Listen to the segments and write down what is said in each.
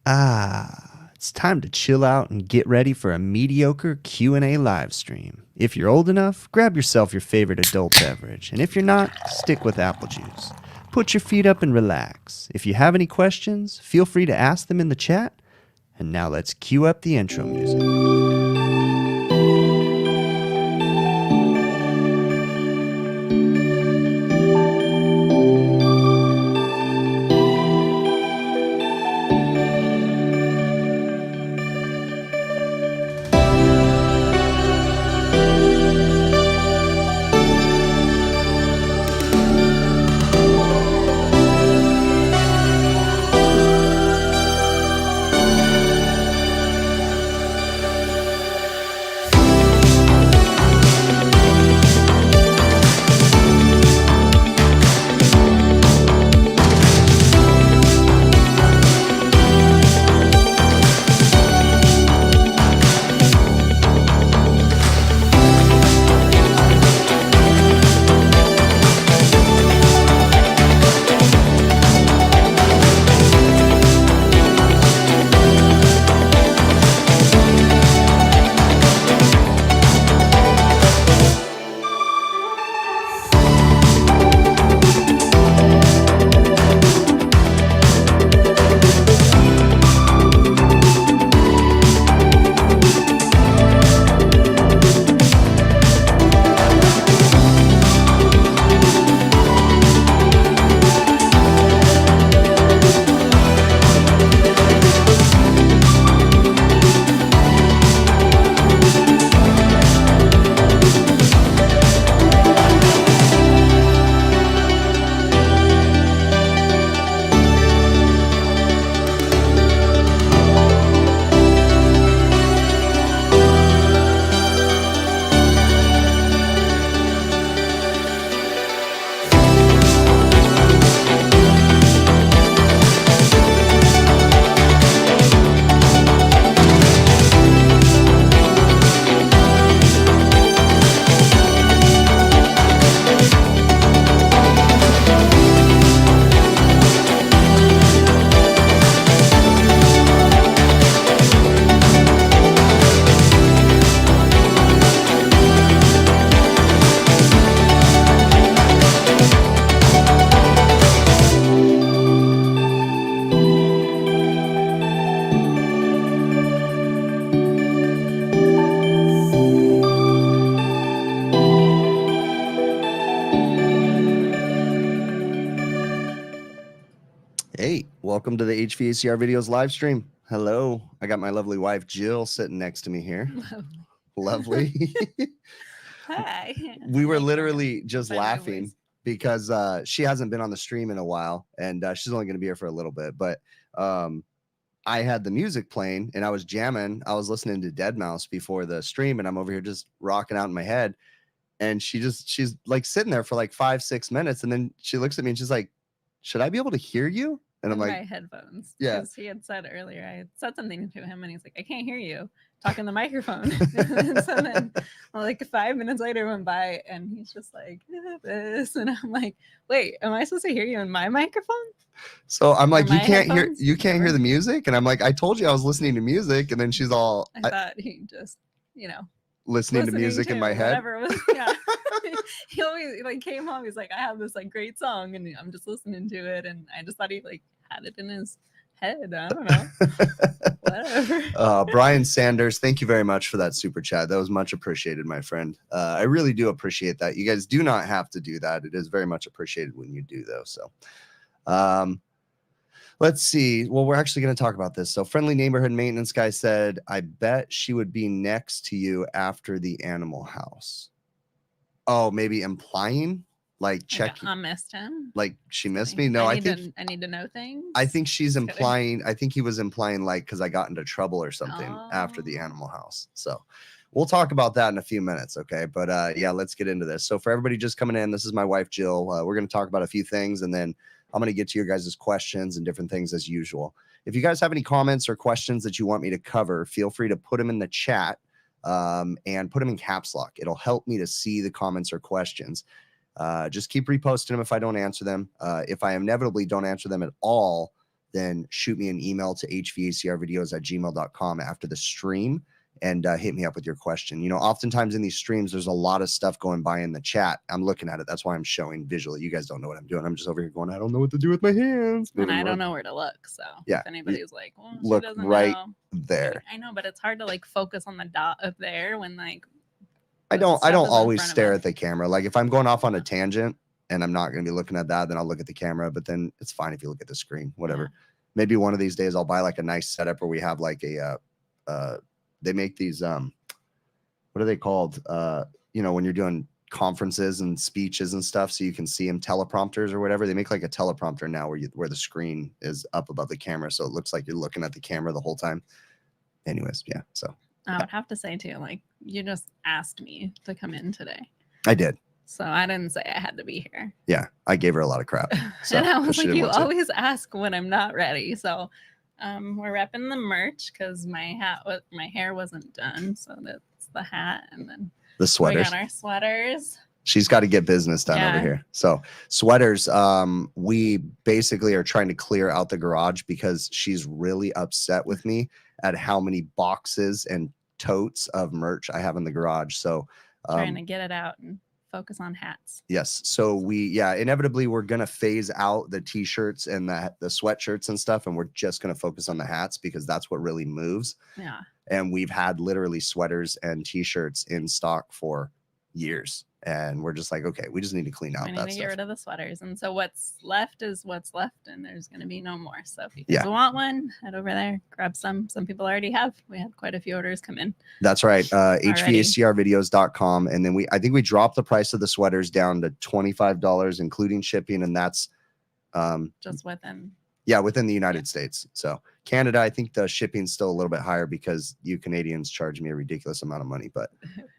It's time to chill out and get ready for a mediocre Q&A live stream. If you're old enough, grab yourself your favorite adult beverage, and if you're not, stick with apple juice. Put your feet up and relax. If you have any questions, feel free to ask them in the chat. And now let's cue up the intro music. Hey, welcome to the HVACR videos live stream. Hello, I got my lovely wife Jill sitting next to me here. Lovely. Hi. We were literally just laughing because she hasn't been on the stream in a while, and she's only going to be here for a little bit. But I had the music playing, and I was jamming. I was listening to Deadmau5 before the stream, and I'm over here just rocking out in my head. And she's like sitting there for like 5-6 minutes, and then she looks at me and she's like, "Should I be able to hear you?" And I'm like, my headphones. Yeah. Because he had said earlier, I had said something to him and he's like, I can't hear you. Talking the microphone. So then like 5 minutes later went by and he's just like, this. And I'm like, wait, am I supposed to hear you in my microphone? So I'm like, Or you my can't headphones? hear the music? And I'm like, I told you I was listening to music. And then she's all I thought he just, listening to music in my head. Whatever it was, yeah. He always like came home. He's like, I have this like great song, and I'm just listening to it, and I just thought he like had it in his head. I don't know. Whatever. Brian Sanders, thank you very much for that super chat. That was much appreciated, my friend. I really do appreciate that. You guys do not have to do that. It is very much appreciated when you do, though. So, let's see. Well, we're actually going to talk about this. So, friendly neighborhood maintenance guy said, I bet she would be next to you after the animal house. Oh, maybe implying like check. I missed him. Like she missed me. No, I think I need to know things. I think she's implying. I think he was implying like because I got into trouble or something after the animal house. So we'll talk about that in a few minutes, okay? But yeah, let's get into this. So for everybody just coming in, this is my wife Jill. We're going to talk about a few things, and then I'm going to get to your guys' questions and different things as usual. If you guys have any comments or questions that you want me to cover, feel free to put them in the chat. And put them in caps lock. It'll help me to see the comments or questions. Just keep reposting them if I don't answer them. If I inevitably don't answer them at all, then shoot me an email to hvacrvideos@gmail.com after the stream and hit me up with your question. You know, oftentimes in these streams, there's a lot of stuff going by in the chat. I'm looking at it. That's why I'm showing visually. You guys don't know what I'm doing. I'm just over here going, I don't know what to do with my hands. And I don't know where to look. So yeah, if anybody's like, well, look she doesn't right know. there. I know, but it's hard to like focus on the dot up there when like I don't always stare at the camera. Like if I'm going off on a tangent and I'm not going to be looking at that, then I'll look at the camera, but then it's fine if you look at the screen, whatever. Yeah. Maybe one of these days I'll buy like a nice setup where we have like a they make these what are they called? You know, when you're doing conferences and speeches and stuff, so you can see them, teleprompters or whatever. They make like a teleprompter now where the screen is up above the camera, so it looks like you're looking at the camera the whole time. Anyways, yeah. So I would have to say too, like you just asked me to come in today. I did. So I didn't say I had to be here. Yeah, I gave her a lot of crap. So, and I was like, you always ask when I'm not ready. So we're repping the merch because my hair wasn't done. So that's the hat, and then the sweaters. We got our sweaters. She's got to get business done over here. So sweaters, we basically are trying to clear out the garage because she's really upset with me at how many boxes and totes of merch I have in the garage. So trying to get it out and focus on hats. Yes. So inevitably we're going to phase out the t-shirts and the sweatshirts and stuff. And we're just going to focus on the hats because that's what really moves. Yeah. And we've had literally sweaters and t-shirts in stock for years. And we're just like, okay, we just need to clean out that stuff. We need to get rid of the sweaters. And so what's left is what's left, and there's going to be no more. So if you guys want one, head over there, grab some. Some people already have. We had quite a few orders come in. That's right. HVACRvideos.com. And then I think we dropped the price of the sweaters down to $25, including shipping. And that's just within. Yeah, within the United States. So Canada, I think the shipping's still a little bit higher because you Canadians charge me a ridiculous amount of money. But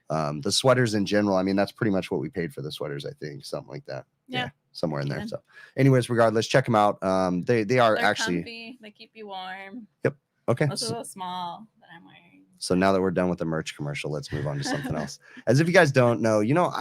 the sweaters in general, I mean, that's pretty much what we paid for the sweaters, I think, something like that. Yeah, somewhere in there. So anyways, regardless, check them out. They're actually comfy. They keep you warm. Yep. Okay. Those are a little small that I'm wearing. So now that we're done with the merch commercial, let's move on to something else. As if you guys don't know, you know,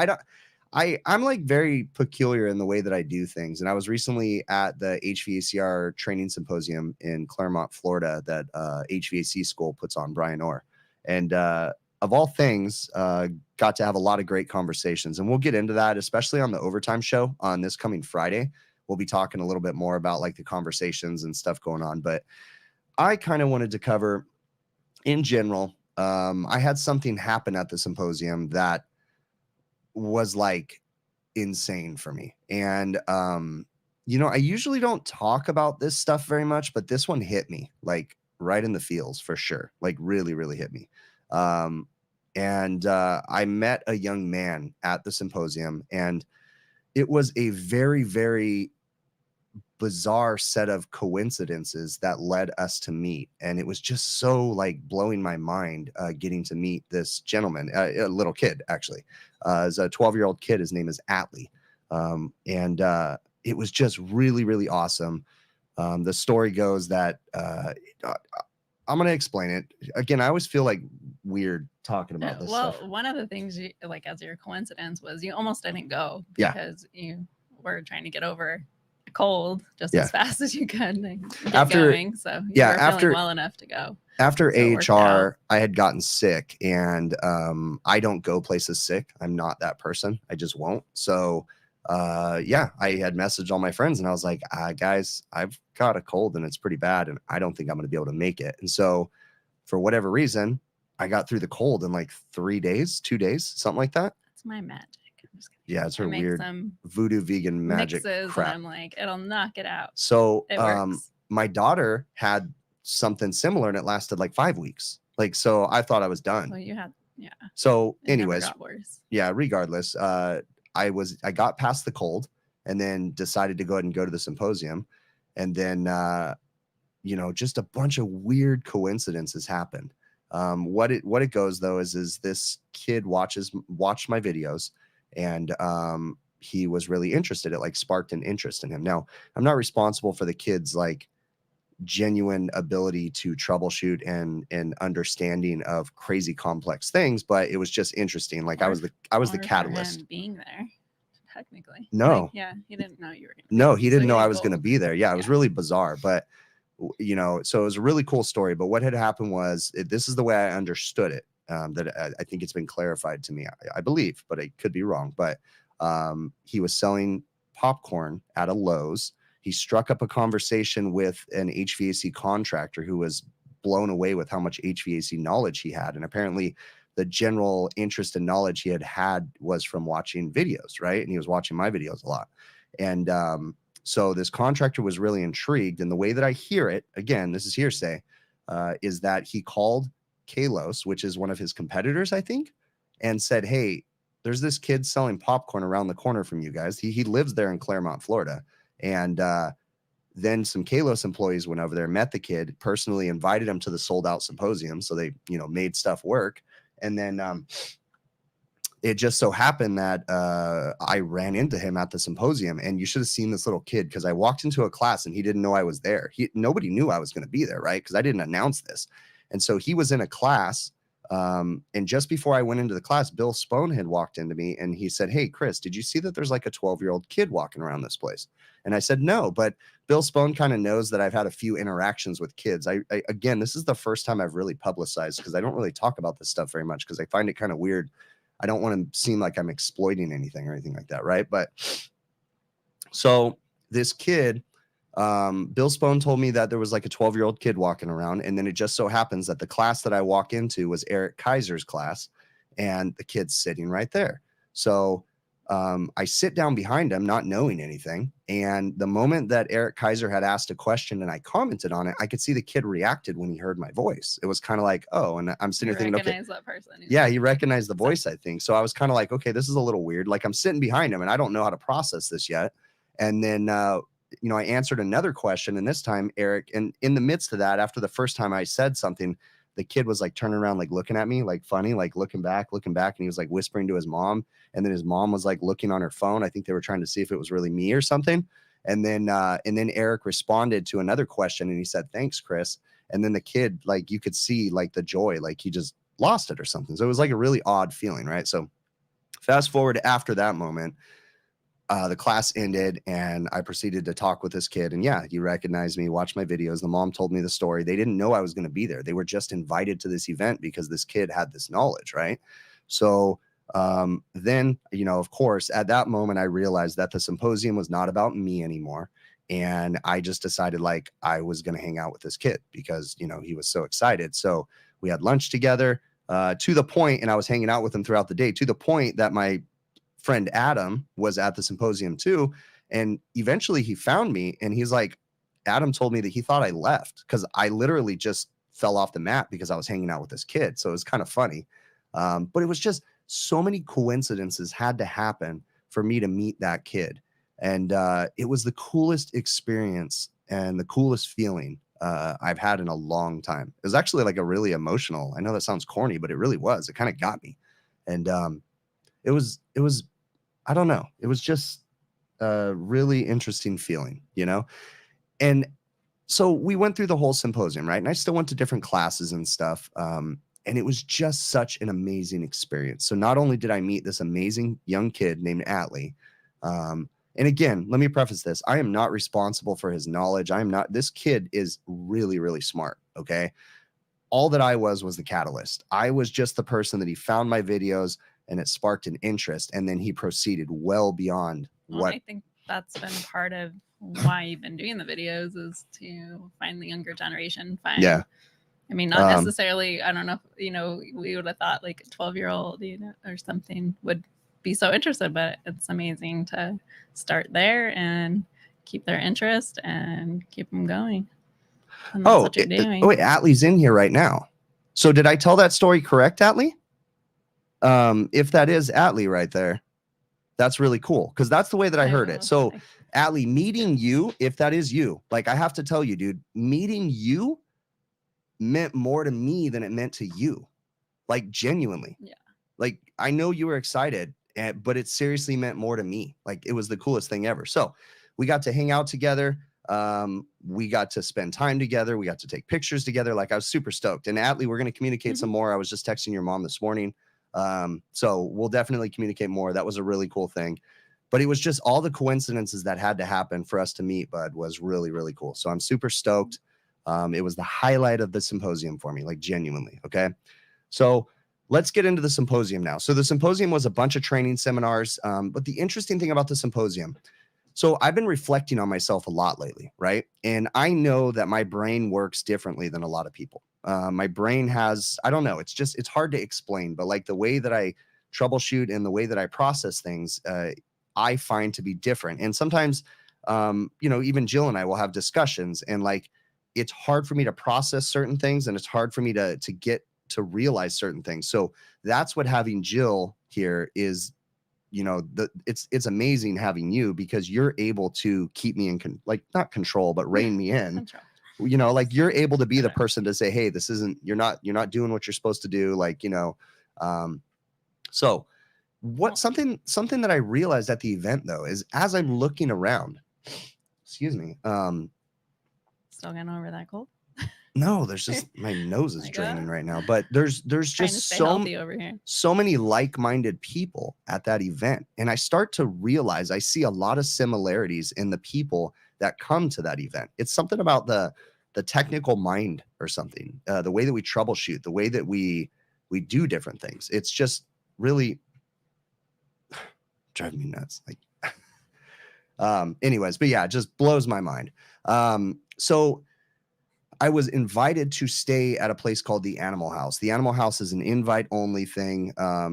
I'm like very peculiar in the way that I do things. And I was recently at the HVACR training symposium in Claremont, Florida, that HVAC school puts on, Brian Orr. And of all things, got to have a lot of great conversations. And we'll get into that, especially on the overtime show on this coming Friday. We'll be talking a little bit more about like the conversations and stuff going on. But I kind of wanted to cover in general. I had something happen at the symposium that was like insane for me. And you know, I usually don't talk about this stuff very much, but this one hit me like right in the feels for sure. Like really, really hit me. And I met a young man at the symposium, and it was a very, very bizarre set of coincidences that led us to meet. And it was just so like blowing my mind getting to meet this gentleman, a little kid, actually. Is a 12-year-old kid. His name is Atlee. And it was just really, really awesome. The story goes that I'm going to explain it. Again, I always feel like weird talking about this stuff. One of the things you like as your coincidence was you almost didn't go because you were trying to get over a cold just as fast as you could and get going. So you were feeling well enough to go. After AHR, I had gotten sick, and I don't go places sick. I'm not that person. I just won't. So I had messaged all my friends, and I was like, guys, I've got a cold and it's pretty bad, and I don't think I'm going to be able to make it. And so for whatever reason, I got through the cold in like 2 days, something like that. That's my magic. Yeah, it's her weird voodoo vegan magic crap. And I'm like, it'll knock it out. So my daughter had something similar, and it lasted like 5 weeks. Like, so I thought I was done. Well, you had, So anyways, regardless, I got past the cold and then decided to go ahead and go to the symposium. And then, just a bunch of weird coincidences happened. What it goes though is this kid watched my videos, and he was really interested. It like sparked an interest in him. Now, I'm not responsible for the kid's like genuine ability to troubleshoot and understanding of crazy complex things, but it was just interesting. Like I was the catalyst. Being there, technically. No. He didn't know you were. No, he didn't know I was going to be there. Yeah, it was really bizarre. But you know, so it was a really cool story. But what had happened was, this is the way I understood it. That I think it's been clarified to me, I believe, but I could be wrong. But he was selling popcorn at a Lowe's. He struck up a conversation with an HVAC contractor who was blown away with how much HVAC knowledge he had. And apparently the general interest and knowledge he had was from watching videos, right? And he was watching my videos a lot. And so this contractor was really intrigued. And the way that I hear it, again, this is hearsay, is that he called Kalos, which is one of his competitors, I think, and said, hey, there's this kid selling popcorn around the corner from you guys. He lives there in Claremont, Florida. And then some Kalos employees went over there, met the kid, personally invited him to the sold out symposium. So they, you know, made stuff work. And then it just so happened that I ran into him at the symposium, and you should have seen this little kid, because I walked into a class and he didn't know I was there. Nobody knew I was going to be there, right? Because I didn't announce this. And so he was in a class. And just before I went into the class, Bill Spohn had walked into me and he said, hey, Chris, did you see that there's like a 12-year-old kid walking around this place? And I said, no, but Bill Spohn kind of knows that I've had a few interactions with kids. Again, this is the first time I've really publicized, because I don't really talk about this stuff very much because I find it kind of weird. I don't want to seem like I'm exploiting anything or anything like that. Right. But so this kid, Bill Spohn told me that there was like a 12-year-old kid walking around. And then it just so happens that the class that I walk into was Eric Kaiser's class, and the kid's sitting right there. So I sit down behind him, not knowing anything. And the moment that Eric Kaiser had asked a question and I commented on it, I could see the kid reacted when he heard my voice. It was kind of like, oh, and I'm sitting there thinking, okay, that person. Yeah, he recognized the voice, I think. So I was kind of like, okay, this is a little weird. Like, I'm sitting behind him and I don't know how to process this yet. And then, you know, I answered another question, and this time Eric, and in the midst of that, after the first time I said something, the kid was like turning around, like looking at me, like funny, like looking back. And he was like whispering to his mom. And then his mom was like looking on her phone. I think they were trying to see if it was really me or something. And then Eric responded to another question and he said, thanks, Chris. And then the kid, like, you could see like the joy, like he just lost it or something. So it was like a really odd feeling, right? So fast forward after that moment, the class ended and I proceeded to talk with this kid. And yeah, he recognized me, watched my videos. The mom told me the story. They didn't know I was going to be there. They were just invited to this event because this kid had this knowledge, right? So then, you know, of course, at that moment, I realized that the symposium was not about me anymore. And I just decided like I was going to hang out with this kid because, you know, he was so excited. So we had lunch together to the point, and I was hanging out with him throughout the day, to the point that my friend Adam was at the symposium too. And eventually he found me and he's like, Adam told me that he thought I left because I literally just fell off the map because I was hanging out with this kid. So it was kind of funny. But it was just so many coincidences had to happen for me to meet that kid. And it was the coolest experience and the coolest feeling I've had in a long time. It was actually like a really emotional, I know that sounds corny, but it really was. It kind of got me. And it was, I don't know. It was just a really interesting feeling, you know? And so we went through the whole symposium, right? And I still went to different classes and stuff. And it was just such an amazing experience. So not only did I meet this amazing young kid named Atlee, and again, let me preface this. I am not responsible for his knowledge. This kid is really, really smart. Okay. All that I was the catalyst. I was just the person that he found my videos and it sparked an interest. And then he proceeded well beyond what. I think that's been part of why you've been doing the videos, is to find the younger generation. Yeah. I mean, not necessarily, I don't know, you know, we would have thought like a 12-year-old, you know, or something would be so interested, but it's amazing to start there and keep their interest and keep them going. And that's what you're doing. Wait, Atlee's in here right now. So did I tell that story correct, Atlee? If that is Atlee right there, that's really cool because that's the way that I heard it. So Atlee, meeting you, if that is you, like I have to tell you, dude, meeting you meant more to me than it meant to you. Like genuinely. Yeah. Like I know you were excited, but it seriously meant more to me. Like it was the coolest thing ever. So we got to hang out together. We got to spend time together. We got to take pictures together. Like I was super stoked. And Atlee, we're going to communicate some more. I was just texting your mom this morning. So we'll definitely communicate more. That was a really cool thing, but it was just all the coincidences that had to happen for us to meet, bud, was really, really cool. So I'm super stoked. It was the highlight of the symposium for me, like genuinely. Okay. So let's get into the symposium now. So the symposium was a bunch of training seminars. But the interesting thing about the symposium, so I've been reflecting on myself a lot lately, right? And I know that my brain works differently than a lot of people. My brain has, I don't know, it's hard to explain, but like the way that I troubleshoot and the way that I process things, I find to be different. And sometimes, even Jill and I will have discussions, and like, it's hard for me to process certain things, and it's hard for me to get to realize certain things. So that's what having Jill here is. It's amazing having you, because you're able to keep me in not control, but rein me in. Control. Like you're able to be the person to say, hey, this isn't, you're not doing what you're supposed to do. So something that I realized at the event though, is as I'm looking around, excuse me, still getting over that cold? no, there's just my nose is draining right now, but there's just so many like-minded people at that event. And I start to realize I see a lot of similarities in the people that come to that event. It's something about the technical mind or something, the way that we troubleshoot, the way that we do different things. It's just really driving me nuts. Anyways, but yeah, it just blows my mind. So I was invited to stay at a place called the Animal House. The Animal House is an invite only thing.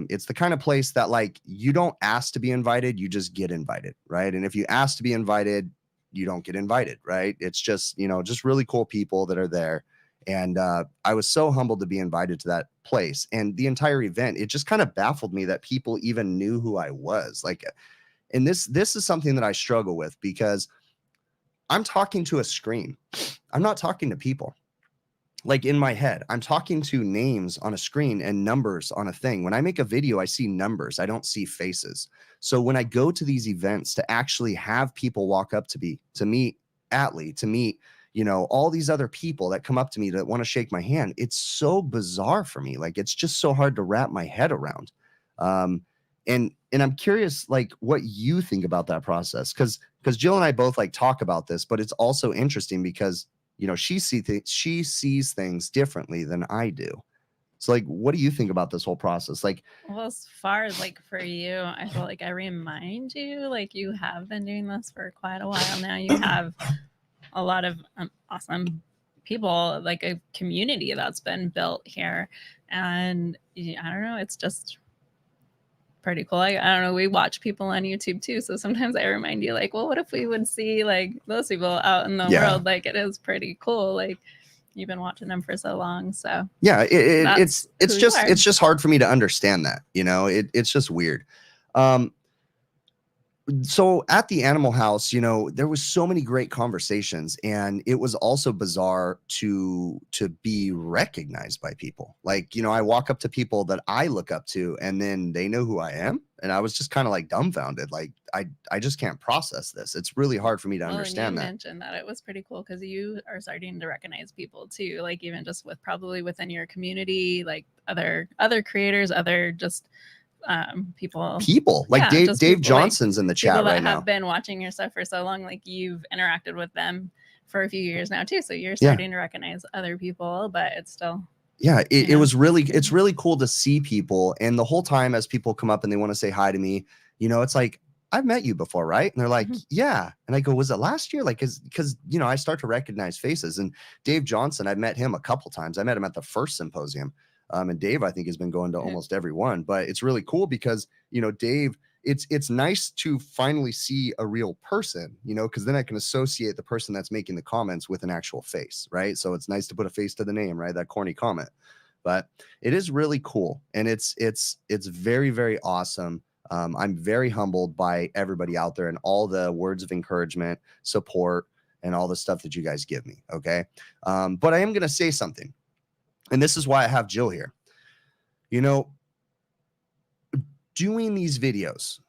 It's the kind of place that like you don't ask to be invited, you just get invited, right? And if you ask to be invited, you don't get invited, right? It's just, just really cool people that are there. And I was so humbled to be invited to that place. And the entire event, it just kind of baffled me that people even knew who I was. And this is something that I struggle with, because I'm talking to a screen. I'm not talking to people. Like in my head, I'm talking to names on a screen and numbers on a thing. When I make a video, I see numbers. I don't see faces. So when I go to these events to actually have people walk up to me, to meet Atlee, to meet, all these other people that come up to me that want to shake my hand, it's so bizarre for me. Like, it's just so hard to wrap my head around. And I'm curious, like, what you think about that process. Because Jill and I both like talk about this, but it's also interesting because, she sees things differently than I do. So like, what do you think about this whole process? Like, well, as far as like for you, I feel like I remind you, like you have been doing this for quite a while now. You have a lot of awesome people, like a community that's been built here. And I don't know, it's just pretty cool. I don't know, we watch people on YouTube too, so sometimes I remind you, like, well, what if we would see like those people out in the world? Like, it is pretty cool. Like, you've been watching them for so long. So yeah, it's just hard for me to understand that. It's just weird. So at the Animal House, there was so many great conversations, and it was also bizarre to be recognized by people. Like, I walk up to people that I look up to, and then they know who I am. And I was just kind of like dumbfounded. Like, I just can't process this. It's really hard for me to understand that. You mentioned that it was pretty cool because you are starting to recognize people too, like even just probably within your community, like other creators, other just people like Dave Johnson's in the chat right now. Have been watching your stuff for so long, like you've interacted with them for a few years now too, so you're starting to recognize other people. But it's still it's really cool to see people. And the whole time as people come up and they want to say hi to me, it's like, I've met you before, right? And they're like, yeah. And I go, was it last year? Like, because I start to recognize faces. And Dave Johnson, I've met him a couple times. I met him at the first symposium. And Dave, I think, has been going to almost every one. But it's really cool because, Dave, it's nice to finally see a real person, because then I can associate the person that's making the comments with an actual face, right? So it's nice to put a face to the name, right? That corny comment. But it is really cool. And it's very, very awesome. I'm very humbled by everybody out there and all the words of encouragement, support, and all the stuff that you guys give me. Okay. But I am going to say something. And this is why I have Jill here. Doing these videos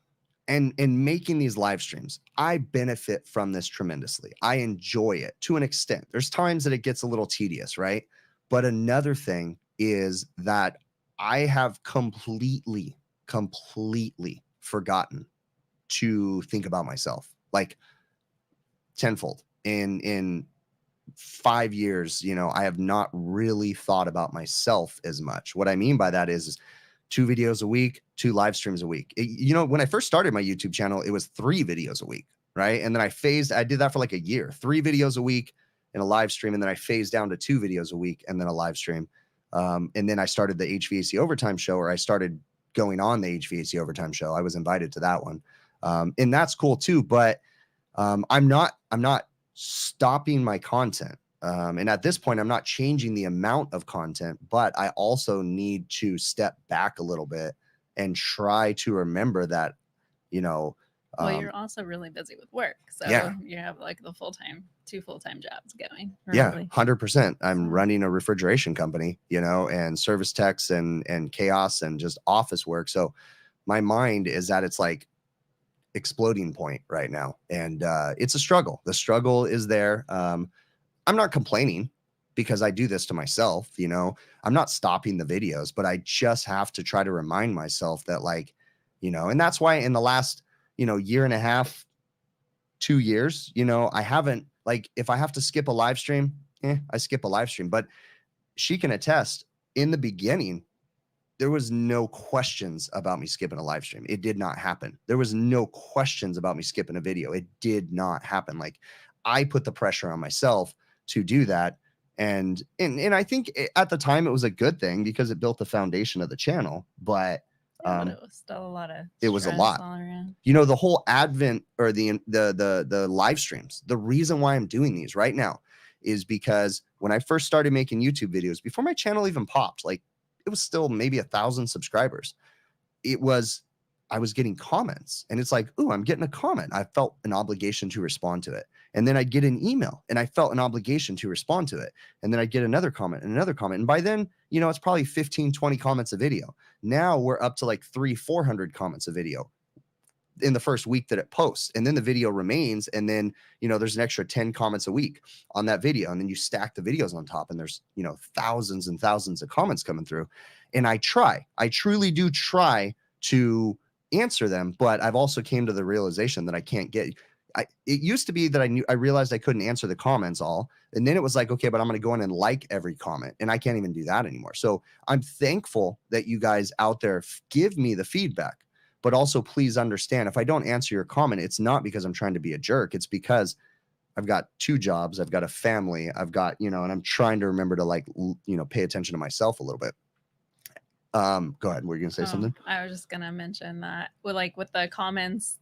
and making these live streams, I benefit from this tremendously. I enjoy it to an extent. There's times that it gets a little tedious, right? But another thing is that I have completely forgotten to think about myself, like tenfold in 5 years, you know, I have not really thought about myself as much. What I mean by that is 2 videos a week, 2 live streams a week. You know, when I first started my YouTube channel, it was 3 videos a week, right? And then I did that for like a year, 3 videos a week and a live stream. And then I phased down to 2 videos a week and then a live stream. And then I started the HVAC Overtime Show, or I started going on the HVAC Overtime Show. I was invited to that one. And that's cool too. But I'm not stopping my content. And at this point, I'm not changing the amount of content, but I also need to step back a little bit and try to remember that, you know. Well, you're also really busy with work. So yeah. you have like the 2 full-time jobs going. Yeah, Really. 100%. I'm running a refrigeration company, you know, and service techs and chaos and just office work. So my mind is at its like exploding point right now. And it's a struggle. The struggle is there. I'm not complaining because I do this to myself, you know. I'm not stopping the videos, but I just have to try to remind myself that, like, you know, and that's why in the last, you know, year and a half, 2 years, you know, I haven't, like, if I have to skip a live stream, I skip a live stream. But she can attest, in the beginning, there was no questions about me skipping a live stream. It did not happen. There was no questions about me skipping a video. It did not happen. Like, I put the pressure on myself to do that. And I think at the time it was a good thing because it built the foundation of the channel. But but it was still a lot of it was a lot all around. You know, the whole advent or the live streams, the reason why I'm doing these right now is because when I first started making YouTube videos, before my channel even popped, like, it was still maybe 1,000 subscribers. I was getting comments, and it's like, ooh, I'm getting a comment. I felt an obligation to respond to it. And then I'd get an email and I felt an obligation to respond to it. And then I'd get another comment and another comment. And by then, you know, it's probably 15, 20 comments a video. Now we're up to like 300-400 comments a video in the first week that it posts. And then the video remains. And then, you know, there's an extra 10 comments a week on that video. And then you stack the videos on top and there's, you know, thousands and thousands of comments coming through. And I truly do try to answer them. But I've also came to the realization that I can't get, it used to be that I realized I couldn't answer the comments all. And then it was like, okay, but I'm going to go in and like every comment. And I can't even do that anymore. So I'm thankful that you guys out there give me the feedback. But also, please understand, if I don't answer your comment, it's not because I'm trying to be a jerk. It's because I've got 2 jobs. I've got a family. I've got, you know, and I'm trying to remember to, like, you know, pay attention to myself a little bit. Go ahead. Were you going to say something? I was just going to mention that with the comments,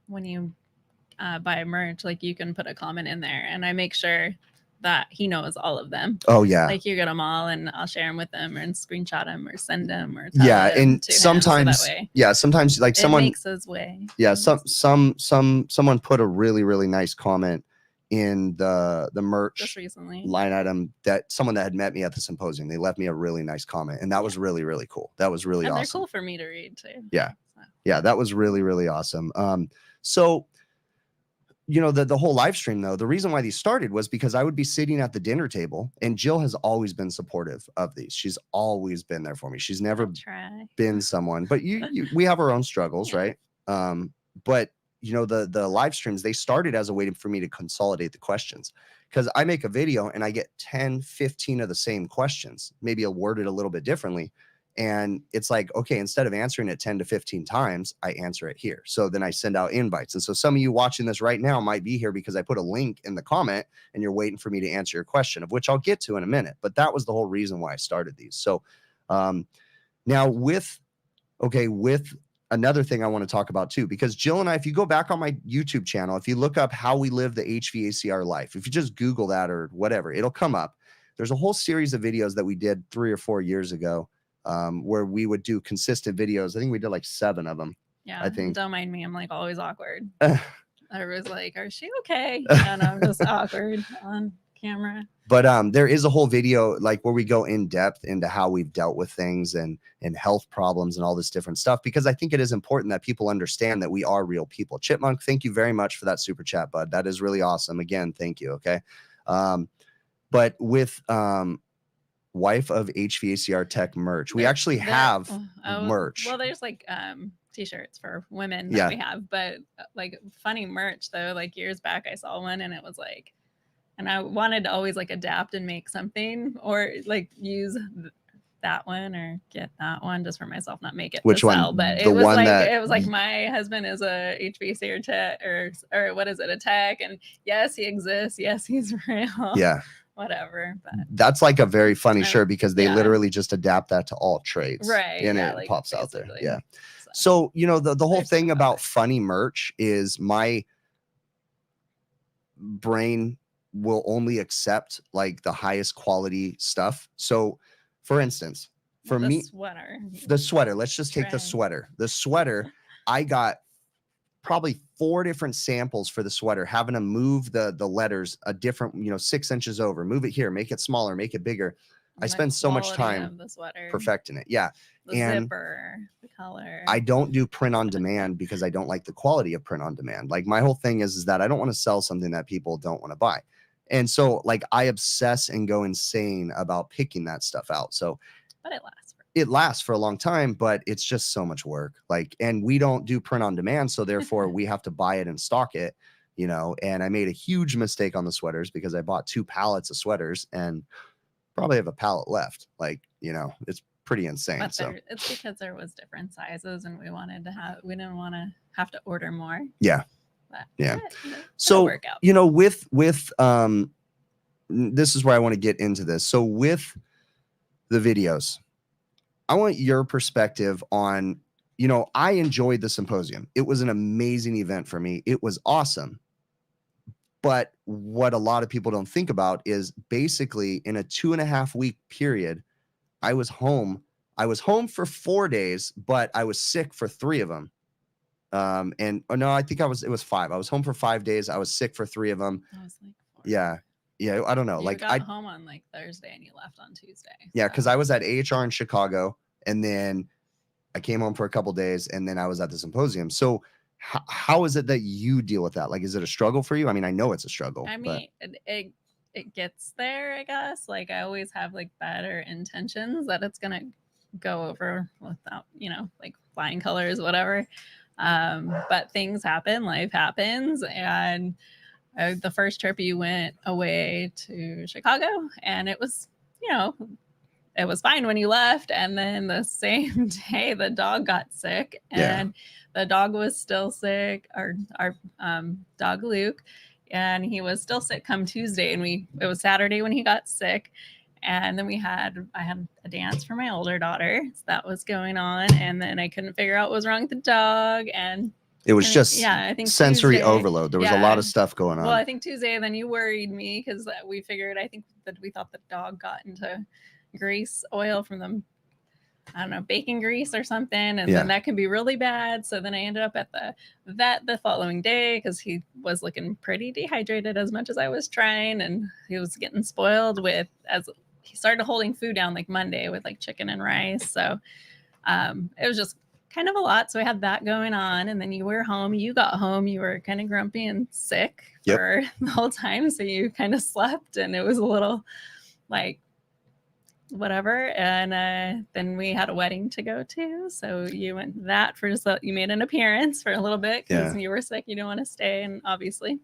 when you buy merch, like, you can put a comment in there, and I make sure that he knows all of them. Oh yeah, like, you get them all, and I'll share them with them, or screenshot them, or send them, or and sometimes, sometimes, like, someone makes his way. Yeah, someone put a really nice comment in the merch just recently line item, that someone that had met me at the symposium, they left me a really nice comment, and that was really cool. That was really awesome. They're cool for me to read too. Yeah, that was really awesome. So, you know, the whole live stream, though, the reason why these started was because I would be sitting at the dinner table, and Jill has always been supportive of these. She's always been there for me. She's never been someone, but we have our own struggles, right? But, you know, the live streams, they started as a way for me to consolidate the questions, because I make a video and I get 10, 15 of the same questions, maybe worded a little bit differently. And it's like, okay, instead of answering it 10 to 15 times, I answer it here. So then I send out invites. And so some of you watching this right now might be here because I put a link in the comment and you're waiting for me to answer your question, of which I'll get to in a minute. But that was the whole reason why I started these. So now with another thing I want to talk about too, because Jill and I, if you go back on my YouTube channel, if you look up how we live the HVACR life, if you just Google that or whatever, it'll come up. There's a whole series of videos that we did 3 or 4 years ago. Where we would do consistent videos. I think we did like 7 of them. Yeah, I think. Don't mind me. I'm like always awkward. I was like, "Are she okay?" And I'm just awkward on camera. But there is a whole video like where we go in depth into how we've dealt with things and health problems and all this different stuff, because I think it is important that people understand that we are real people. Chipmunk, thank you very much for that super chat, bud. That is really awesome. Again, thank you. Okay. But with Wife of HVACR Tech merch, we actually have merch. Well, there's like t-shirts for women that we have, but like funny merch though. Like years back, I saw one and it was like And I wanted to always like adapt and make something, or like use that one or get that one just for myself, not make it Which to one? sell. But The one that it was like my husband is a HVACR tech, or what is it, a tech, and yes, he exists, yes, he's real. Yeah. Whatever. But that's like a very funny shirt because they yeah. literally just adapt that to all trades. Right. And yeah, it like, pops out there. basically. Yeah. So, you know, the whole There's thing some of about it. funny merch is my brain will only accept like the highest quality stuff. So, for instance, for the me, sweater. let's just take the Right. sweater. The sweater, I got probably 4 different samples for the sweater, having to move the letters a different, you know, 6 inches over, move it here, make it smaller, make it bigger. I spend so much time perfecting it. Yeah. The and zipper, the color. I don't do print on demand because I don't like the quality of print on demand. Like my whole thing is that I don't want to sell something that people don't want to buy. And so like I obsess and go insane about picking that stuff out. So but it lasts for a long time, but it's just so much work. Like, and we don't do print on demand. So therefore we have to buy it and stock it, you know, and I made a huge mistake on the sweaters because I bought 2 pallets of sweaters and probably have a pallet left. Like, you know, it's pretty insane. But so it's because there was different sizes and we didn't want to have to order more. Yeah. But yeah. So, you know, with this is where I want to get into this. So with the videos, I want your perspective on, you know, I enjoyed the symposium. It was an amazing event for me. It was awesome. But what a lot of people don't think about is basically in a 2.5 week period, I was home. I was home for 4 days, but I was sick for 3 of them. And no, I think it was 5. I was home for 5 days. I was sick for 3 of them. I was like 4. Yeah. Yeah. I don't know. You like got home on like Thursday and you left on Tuesday. Yeah. Cause I was at AHR in Chicago and then I came home for a couple days and then I was at the symposium. So how is it that you deal with that? Like, is it a struggle for you? I mean, I know it's a struggle. I mean, it gets there, I guess. Like I always have like better intentions that it's going to go over without, you know, like flying colors, whatever. But things happen, life happens. And the first trip you went away to Chicago and it was, you know, it was fine when you left. And then the same day the dog got sick and the dog was still sick, our dog Luke, and he was still sick come Tuesday. And it was Saturday when he got sick. And then I had a dance for my older daughter. So that was going on. And then I couldn't figure out what was wrong with the dog. And it was just I think sensory Tuesday, overload. There was a lot of stuff going on. Well, I think Tuesday, and then you worried me because we figured, I think that we thought the dog got into grease oil from the, I don't know, bacon grease or something. And then that can be really bad. So then I ended up at the vet the following day because he was looking pretty dehydrated as much as I was trying. And he was getting spoiled as he started holding food down like Monday with like chicken and rice. So it was just kind of a lot. So I had that going on. And then you were home. You got home. You were kind of grumpy and sick for the whole time. So you kind of slept and it was a little like whatever. And then we had a wedding to go to. So you went you made an appearance for a little bit because you were sick. You didn't want to stay. And obviously.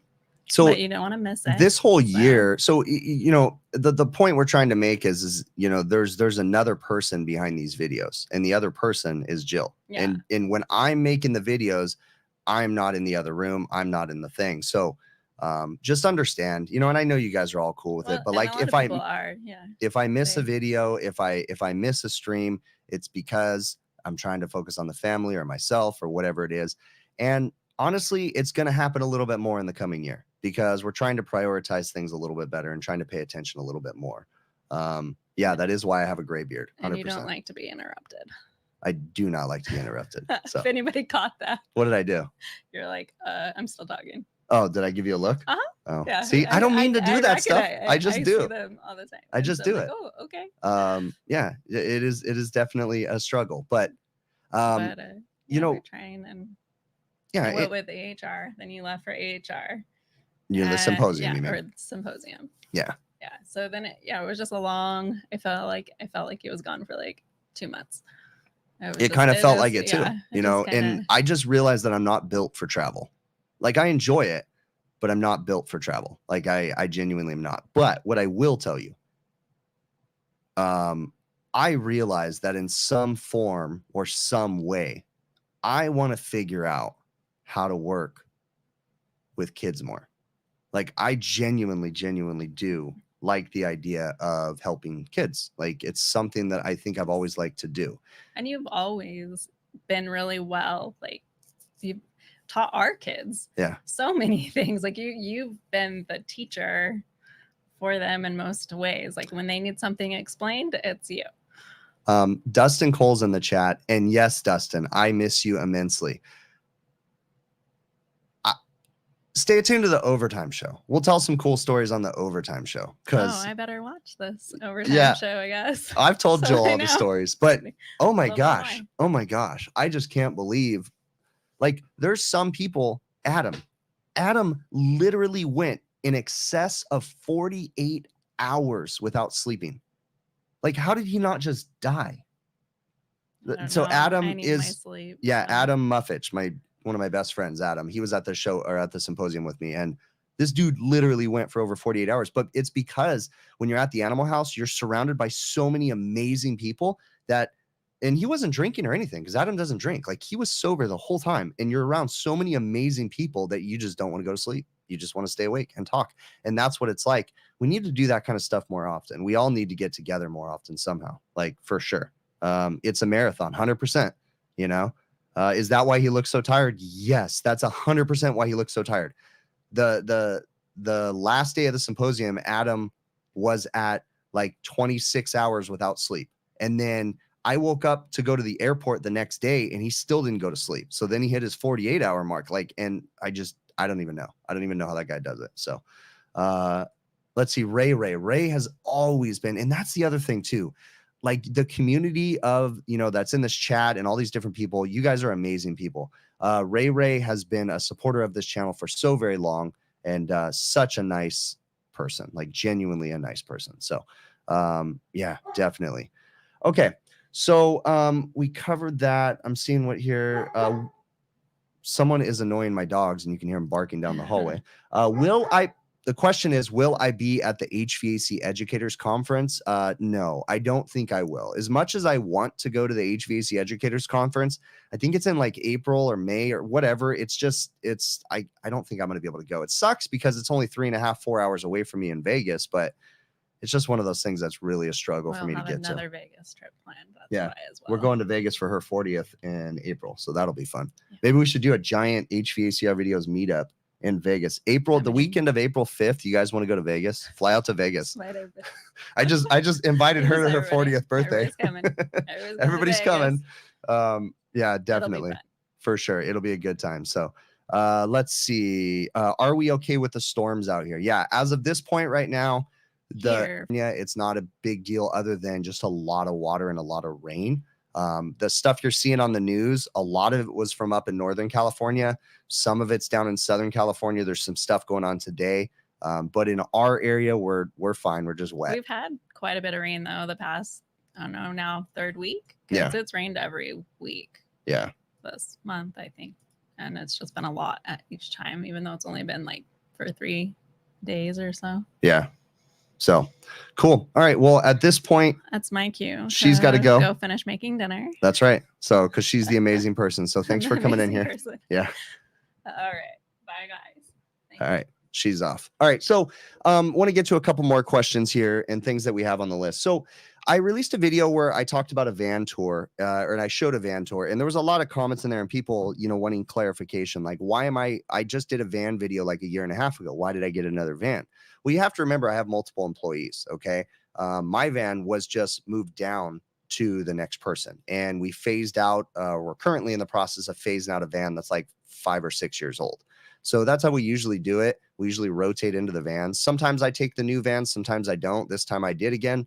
So but you don't want to miss it. This whole year. So, you know, the point we're trying to make is, you know, there's another person behind these videos and the other person is Jill. Yeah. And when I'm making the videos, I'm not in the other room. I'm not in the thing. So just understand, you know, and I know you guys are all cool with it, but like if I miss a video, if I miss a stream, it's because I'm trying to focus on the family or myself or whatever it is. And honestly, it's going to happen a little bit more in the coming year because we're trying to prioritize things a little bit better and trying to pay attention a little bit more. Yeah, that is why I have a gray beard. 100%. And you don't like to be interrupted. I do not like to be interrupted. So. If anybody caught that. What did I do? You're like, I'm still talking. Oh, did I give you a look? Uh-huh. Oh, yeah. See, I don't mean to do that stuff. I just do. See them all the time. I just do it. Oh, okay. Yeah, it is definitely a struggle, but you know, trying and with AHR, then you left for AHR. You know, the symposium, you mean? Or the symposium. Yeah. Yeah. So then it was just I felt like it was gone for like 2 months. It kind of felt like it too, you know, and I just realized that I'm not built for travel. Like I enjoy it, but I'm not built for travel. Like I genuinely am not. But what I will tell you, I realize that in some form or some way, I want to figure out how to work with kids more. Like I genuinely do like the idea of helping kids. Like it's something that I think I've always liked to do. And you've always been really well, like you've taught our kids so many things. Like you've been the teacher for them in most ways. Like when they need something explained, it's you. Dustin Cole's in the chat, and yes, Dustin, I miss you immensely. Stay tuned to the Overtime Show. We'll tell some cool stories on the Overtime Show. I better watch this Overtime Show, I guess. I've told Jill all the stories, but oh my gosh, I just can't believe. Like, there's some people. Adam literally went in excess of 48 hours without sleeping. Like, how did he not just die? So Adam is Adam Muffich, one of my best friends, Adam. He was at the show or at the symposium with me, and this dude literally went for over 48 hours. But it's because when you're at the animal house, you're surrounded by so many amazing people and he wasn't drinking or anything because Adam doesn't drink. Like he was sober the whole time, and you're around so many amazing people that you just don't want to go to sleep. You just want to stay awake and talk. And that's what it's like. We need to do that kind of stuff more often. We all need to get together more often somehow, like for sure. It's a marathon, 100%, you know? Is that why he looks so tired? Yes, that's 100% why he looks so tired. The last day of the symposium, Adam was at like 26 hours without sleep. And then I woke up to go to the airport the next day and he still didn't go to sleep. So then he hit his 48-hour mark. Like, and I don't even know. I don't even know how that guy does it. So let's see. Ray has always been, and that's the other thing too. Like the community of, that's in this chat and all these different people, you guys are amazing people. Ray has been a supporter of this channel for so very long and such a nice person, like genuinely a nice person. So yeah, definitely. Okay. So we covered that. I'm seeing what here. Someone is annoying my dogs and you can hear them barking down the hallway. The question is, will I be at the HVAC Educators Conference? No, I don't think I will. As much as I want to go to the HVAC Educators Conference, I think it's in like April or May or whatever. I don't think I'm going to be able to go. It sucks because it's only 4 hours away from me in Vegas, but it's just one of those things that's really a struggle for me to get to. Another Vegas trip planned. That's why as well. We're going to Vegas for her 40th in April, so that'll be fun. Yeah. Maybe we should do a giant HVACR videos meetup in Vegas. The weekend of April 5th. You guys want to go to Vegas? Fly out to Vegas. I just invited her to her 40th birthday. Everybody's coming. Yeah, definitely. For sure. It'll be a good time. So let's see. Are we okay with the storms out here? Yeah, as of this point right now, it's not a big deal other than just a lot of water and a lot of rain. The stuff you're seeing on the news, a lot of it was from up in Northern California. Some of it's down in Southern California. There's some stuff going on today. But in our area, we're fine. We're just wet. We've had quite a bit of rain though the past, I don't know, now third week. Because it's rained every week. Yeah. This month, I think. And it's just been a lot at each time, even though it's only been like for 3 days or so. Yeah. So cool. All right. Well, at this point, that's my cue. She's got to go finish making dinner. That's right. So, because she's the amazing person. So thanks for coming in here. Person. Yeah. All right. Bye, guys. All right. She's off. All right. So want to get to a couple more questions here and things that we have on the list. So I released a video where I talked about a van tour and I showed a van tour, and there was a lot of comments in there and people, wanting clarification. Like, why am I just did a van video like a year and a half ago. Why did I get another van? Well, you have to remember I have multiple employees. Okay. My van was just moved down to the next person, and we phased out. We're currently in the process of phasing out a van that's like 5 or 6 years old. So that's how we usually do it. We usually rotate into the vans. Sometimes I take the new vans. Sometimes I don't. This time I did again.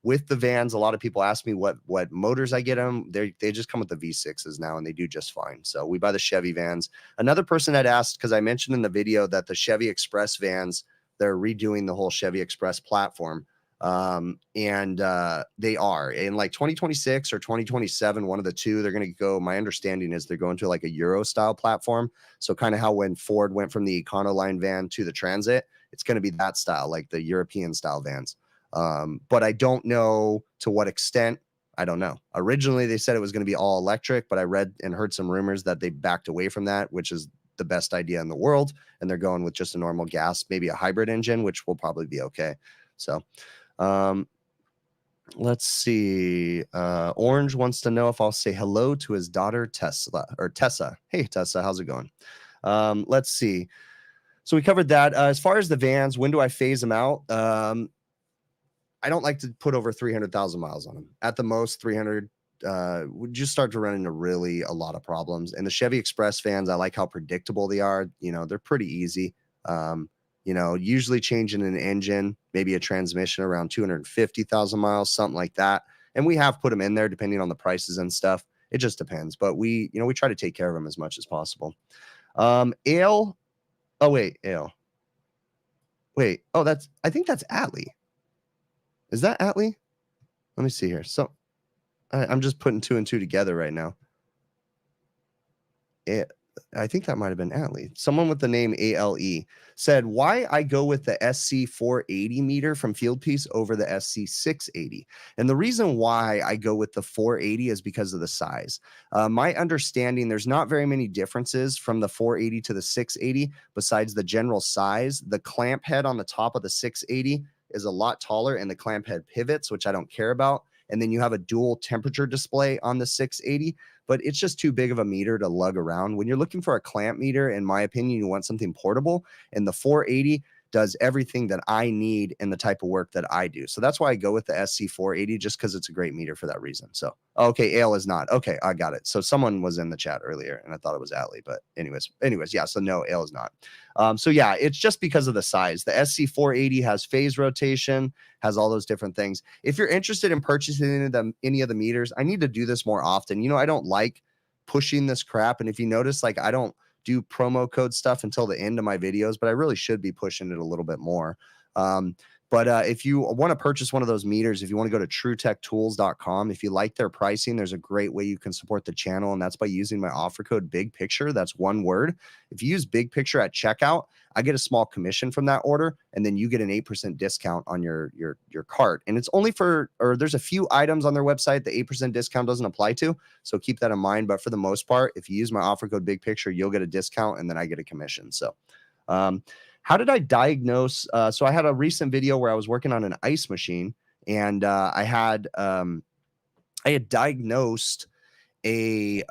With the vans, a lot of people ask me what motors I get them. They just come with the V6s now, and they do just fine. So we buy the Chevy vans. Another person had asked, because I mentioned in the video that the Chevy Express vans, they're redoing the whole Chevy Express platform. They are in like 2026 or 2027, one of the two. They're going to go, my understanding is they're going to like a Euro style platform. So kind of how when Ford went from the Econoline van to the Transit, it's going to be that style, like the European style vans. But I don't know to what extent. I don't know. Originally, they said it was going to be all electric, but I read and heard some rumors that they backed away from that, which is the best idea in the world. And they're going with just a normal gas, maybe a hybrid engine, which will probably be okay. So, let's see. Orange wants to know if I'll say hello to his daughter, Tessa. Hey, Tessa, how's it going? Let's see. So we covered that. As far as the vans, when do I phase them out? I don't like to put over 300,000 miles on them. At the most, 300 would just start to run into really a lot of problems. And the Chevy Express vans, I like how predictable they are. You know, they're pretty easy. You know, usually changing an engine, maybe a transmission around 250,000 miles, something like that. And we have put them in there depending on the prices and stuff. It just depends. But we try to take care of them as much as possible. Ale. Oh, wait, Ale. Wait. Oh, I think that's Atlee. Is that Atlee? Let me see here. So I'm just putting 2 and 2 together right now. I think that might have been Atlee. Someone with the name ALE said, why I go with the SC480 meter from Fieldpiece over the SC680. And the reason why I go with the 480 is because of the size. My understanding, there's not very many differences from the 480 to the 680 besides the general size. The clamp head on the top of the 680 is a lot taller and the clamp head pivots, which I don't care about. And then you have a dual temperature display on the 680, but it's just too big of a meter to lug around. When you're looking for a clamp meter, in my opinion, you want something portable, and the 480 does everything that I need in the type of work that I do. So that's why I go with the SC480, just because it's a great meter for that reason. So, okay, Ale is not. Okay, I got it. So someone was in the chat earlier, and I thought it was Atlee, but anyways, yeah, so no, Ale is not. So yeah, it's just because of the size. The SC480 has phase rotation, has all those different things. If you're interested in purchasing any of the meters, I need to do this more often. You know, I don't like pushing this crap, and if you notice, like, I don't do promo code stuff until the end of my videos, but I really should be pushing it a little bit more. But if you want to purchase one of those meters, if you want to go to truetechtools.com, if you like their pricing, there's a great way you can support the channel, and that's by using my offer code Big Picture. That's one word. If you use Big Picture at checkout, I get a small commission from that order, and then you get an 8% discount on your cart. And it's only there's a few items on their website the 8% discount doesn't apply to, so keep that in mind. But for the most part, if you use my offer code Big Picture, you'll get a discount, and then I get a commission. So, how did I diagnose? So I had a recent video where I was working on an ice machine, and I had diagnosed a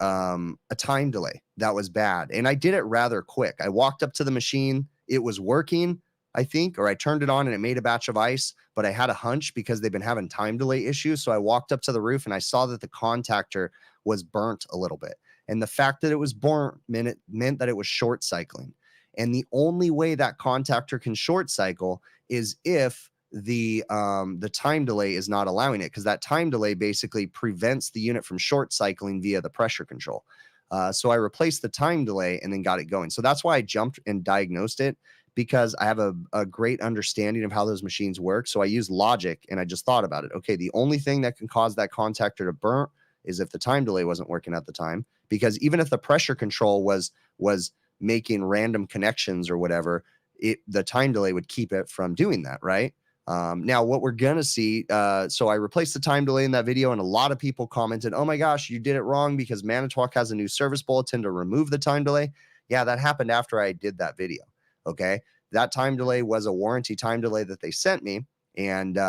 time delay that was bad, and I did it rather quick. I walked up to the machine, it was working, I think, or I turned it on and it made a batch of ice, but I had a hunch because they've been having time delay issues. So I walked up to the roof and I saw that the contactor was burnt a little bit, and the fact that it was burnt meant that it was short cycling. And the only way that contactor can short cycle is if the time delay is not allowing it, because that time delay basically prevents the unit from short cycling via the pressure control. So I replaced the time delay and then got it going. So that's why I jumped and diagnosed it, because I have a great understanding of how those machines work. So I use logic and I just thought about it. Okay, the only thing that can cause that contactor to burn is if the time delay wasn't working at the time, because even if the pressure control was making random connections or whatever, the time delay would keep it from doing that, right? Now, what we're going to see, so I replaced the time delay in that video, and a lot of people commented, oh my gosh, you did it wrong because Manitowoc has a new service bulletin to remove the time delay. Yeah, that happened after I did that video, okay? That time delay was a warranty time delay that they sent me, and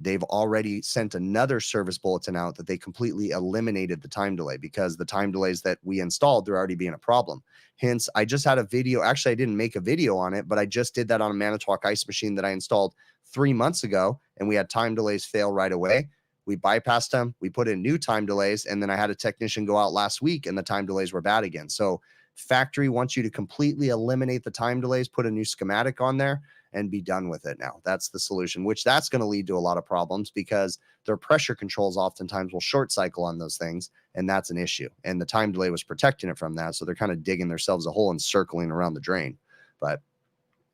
they've already sent another service bulletin out that they completely eliminated the time delay, because the time delays that we installed, they're already being a problem. Hence, I just had a video. Actually, I didn't make a video on it, but I just did that on a Manitowoc ice machine that I installed 3 months ago, and we had time delays fail right away. We bypassed them. We put in new time delays, and then I had a technician go out last week, and the time delays were bad again. So factory wants you to completely eliminate the time delays, put a new schematic on there, and be done with it now. That's the solution, which that's going to lead to a lot of problems, because their pressure controls oftentimes will short cycle on those things, and that's an issue. And the time delay was protecting it from that, so they're kind of digging themselves a hole and circling around the drain. But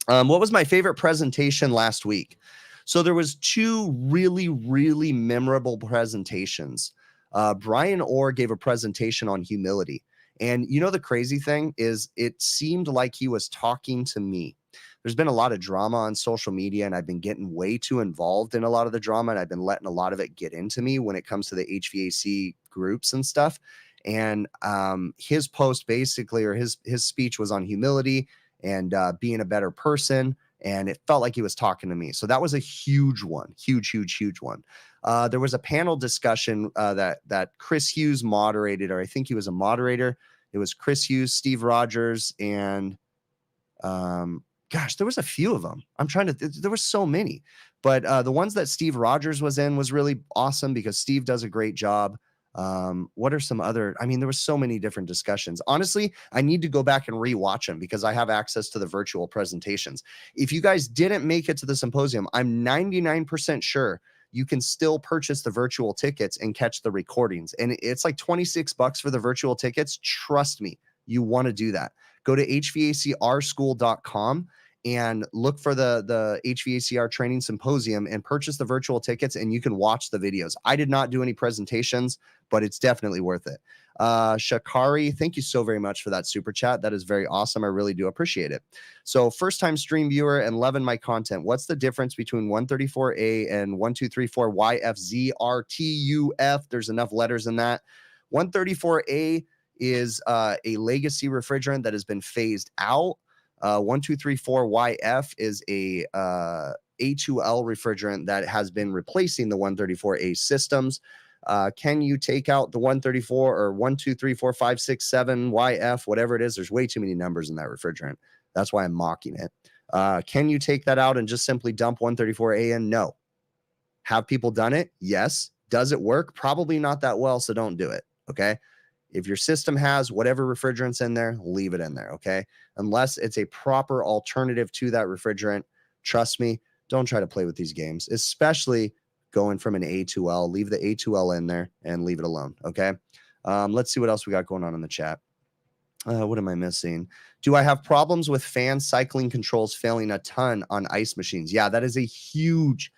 what was my favorite presentation last week? So there was two really, really memorable presentations. Brian Orr gave a presentation on humility. And you know, the crazy thing is it seemed like he was talking to me. There's been a lot of drama on social media, and I've been getting way too involved in a lot of the drama, and I've been letting a lot of it get into me when it comes to the HVAC groups and stuff. And his post basically, or his speech was on humility and being a better person. And it felt like he was talking to me. So that was a huge one, huge one. There was a panel discussion that Chris Hughes moderated, or I think he was a moderator. It was Chris Hughes, Steve Rogers, and gosh, there was a few of them. There were so many, but the ones that Steve Rogers was in was really awesome because Steve does a great job. What are some other, I mean, there were so many different discussions. Honestly, I need to go back and rewatch them because I have access to the virtual presentations. If you guys didn't make it to the symposium, I'm 99% sure you can still purchase the virtual tickets and catch the recordings. And it's like $26 for the virtual tickets. Trust me, you want to do that. Go to HVACRschool.com and look for the HVACR training symposium and purchase the virtual tickets, and you can watch the videos. I did not do any presentations, but it's definitely worth it. Shakari, thank you so very much for that super chat. That is very awesome. I really do appreciate it. So first time stream viewer and loving my content. What's the difference between 134A and 1234YFZRTUF? There's enough letters in that. 134A is a legacy refrigerant that has been phased out. 1234YF is a A2L refrigerant that has been replacing the 134A systems. Can you take out the 134 or 1234567YF, whatever it is? There's way too many numbers in that refrigerant. That's why I'm mocking it. Can you take that out and just simply dump 134A in? No. Have people done it? Yes. Does it work? Probably not that well, so don't do it. Okay. If your system has whatever refrigerants in there, leave it in there, okay? Unless it's a proper alternative to that refrigerant, trust me, don't try to play with these games, especially going from an A2L. Leave the A2L in there and leave it alone, okay? Let's see what else we got going on in the chat. What am I missing? Do I have problems with fan cycling controls failing a ton on ice machines? Yeah, that is a huge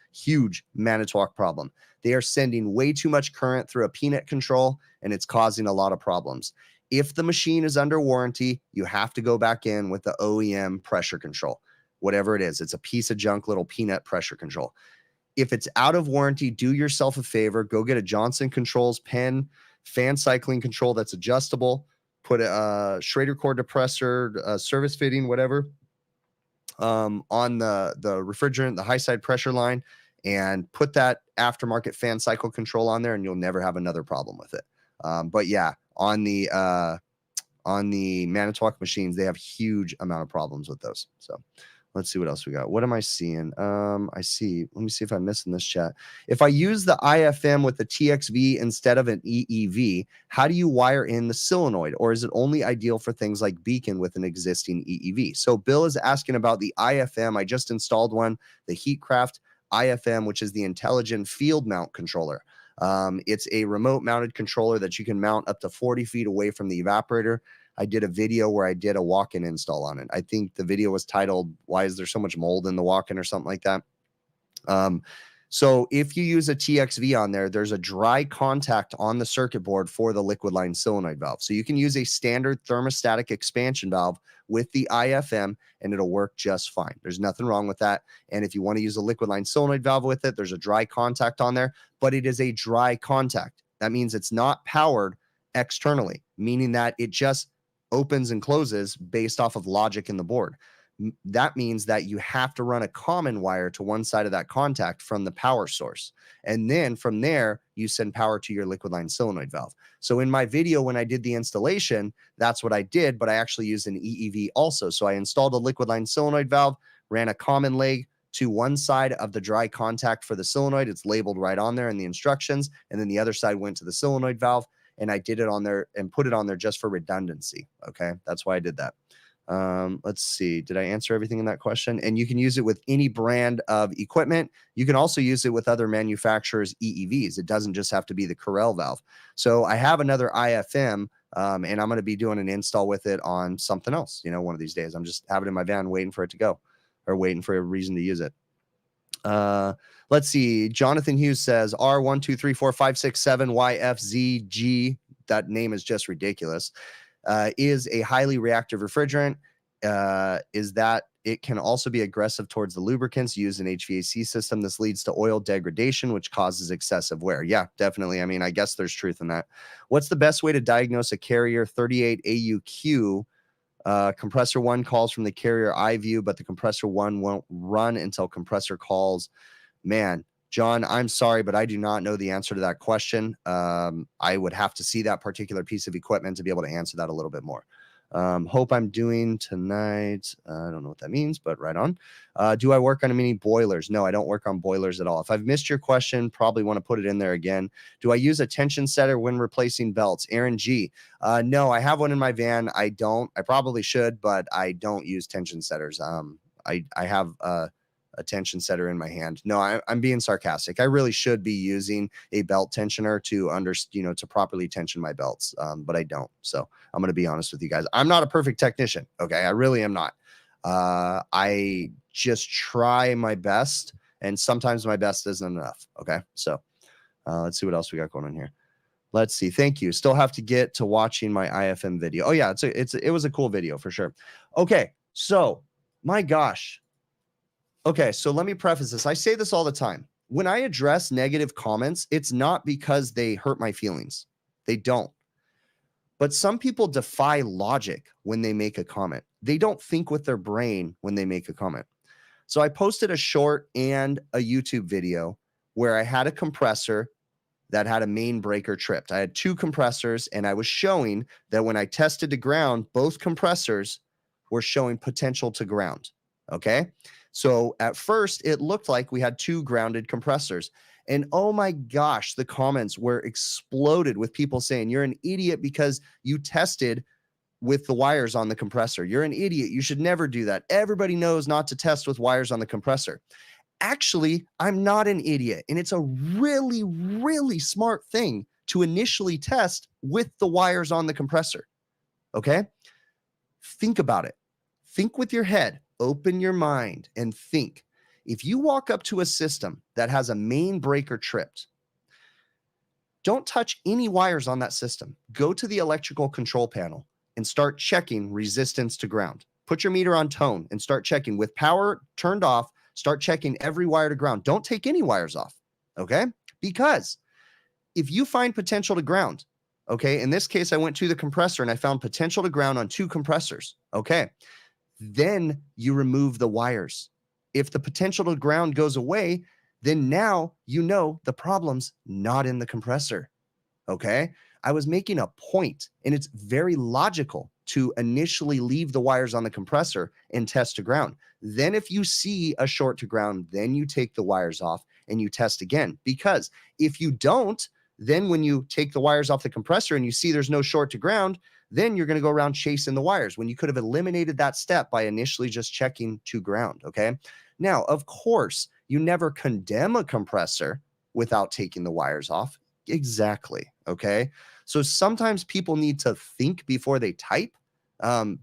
Manitowoc problem. They are sending way too much current through a peanut control, and it's causing a lot of problems. If the machine is under warranty, you have to go back in with the OEM pressure control. Whatever it is, it's a piece of junk little peanut pressure control. If it's out of warranty, do yourself a favor. Go get a Johnson Controls pen fan cycling control that's adjustable. Put a Schrader core depressor, service fitting, whatever, on the refrigerant, the high side pressure line, and put that aftermarket fan cycle control on there, and you'll never have another problem with it. But yeah, on the Manitowoc machines, they have huge amount of problems with those. So let's see what else we got. What am I seeing? Let me see if I'm missing this chat. If I use the IFM with the TXV instead of an EEV, how do you wire in the solenoid? Or is it only ideal for things like Beacon with an existing EEV? So Bill is asking about the IFM. I just installed one, the Heatcraft IFM, which is the intelligent field mount controller. It's a remote mounted controller that you can mount up to 40 feet away from the evaporator. I did a video where I did a walk-in install on it. I think the video was titled, "Why is there so much mold in the walk-in?" or something like that. So if you use a TXV on there, there's a dry contact on the circuit board for the liquid line solenoid valve. So you can use a standard thermostatic expansion valve with the IFM and it'll work just fine. There's nothing wrong with that. And if you want to use a liquid line solenoid valve with it, there's a dry contact on there, but it is a dry contact. That means it's not powered externally, meaning that it just opens and closes based off of logic in the board. That means that you have to run a common wire to one side of that contact from the power source. And then from there, you send power to your liquid line solenoid valve. So in my video, when I did the installation, that's what I did, but I actually used an EEV also. So I installed a liquid line solenoid valve, ran a common leg to one side of the dry contact for the solenoid. It's labeled right on there in the instructions. And then the other side went to the solenoid valve. And I did it on there and put it on there just for redundancy. Okay. That's why I did that. Let's see. Did I answer everything in that question? And you can use it with any brand of equipment. You can also use it with other manufacturers' EEVs. It doesn't just have to be the Corel valve. So I have another IFM, and I'm going to be doing an install with it on something else, one of these days. I'm just having it in my van waiting for it to go, or waiting for a reason to use it. Let's see. Jonathan Hughes says R1234567YFZG. That name is just ridiculous. Is a highly reactive refrigerant. Is that it can also be aggressive towards the lubricants used in HVAC system. This leads to oil degradation, which causes excessive wear. Yeah, definitely. I mean, I guess there's truth in that. What's the best way to diagnose a Carrier 38 AUQ? Compressor 1 calls from the Carrier iView, but the compressor 1 won't run until compressor calls. Man, John, I'm sorry, but I do not know the answer to that question. I would have to see that particular piece of equipment to be able to answer that a little bit more. Hope I'm doing tonight. I don't know what that means, but right on. Do I work on mini boilers? No, I don't work on boilers at all. If I've missed your question, probably want to put it in there again. Do I use a tension setter when replacing belts? Aaron G. No, I have one in my van. I don't. I probably should, but I don't use tension setters. I have a tension setter in my hand. No, I'm being sarcastic. I really should be using a belt tensioner to properly tension my belts, but I don't. So I'm going to be honest with you guys. I'm not a perfect technician. Okay, I really am not. I just try my best, and sometimes my best isn't enough. Okay, so let's see what else we got going on here. Let's see. Thank you. Still have to get to watching my IFM video. Oh yeah, it was a cool video for sure. Okay, so my gosh. Okay, so let me preface this. I say this all the time. When I address negative comments, it's not because they hurt my feelings. They don't. But some people defy logic when they make a comment. They don't think with their brain when they make a comment. So I posted a short and a YouTube video where I had a compressor that had a main breaker tripped. I had two compressors, and I was showing that when I tested to ground, both compressors were showing potential to ground. Okay. So at first, it looked like we had two grounded compressors. And oh my gosh, the comments were exploded with people saying, you're an idiot because you tested with the wires on the compressor. You're an idiot. You should never do that. Everybody knows not to test with wires on the compressor. Actually, I'm not an idiot. And it's a really, really smart thing to initially test with the wires on the compressor. Okay? Think about it. Think with your head. Open your mind and think. If you walk up to a system that has a main breaker tripped, don't touch any wires on that system. Go to the electrical control panel and start checking resistance to ground. Put your meter on tone and start checking. With power turned off, start checking every wire to ground. Don't take any wires off, okay? Because if you find potential to ground, okay, in this case, I went to the compressor and I found potential to ground on two compressors, okay? Then you remove the wires. If the potential to ground goes away, then now you know the problem's not in the compressor, okay? I was making a point, and it's very logical to initially leave the wires on the compressor and test to ground. Then if you see a short to ground, then you take the wires off and you test again. Because if you don't, then when you take the wires off the compressor and you see there's no short to ground, then you're going to go around chasing the wires when you could have eliminated that step by initially just checking to ground, okay? Now, of course, you never condemn a compressor without taking the wires off. Exactly, okay? So sometimes people need to think before they type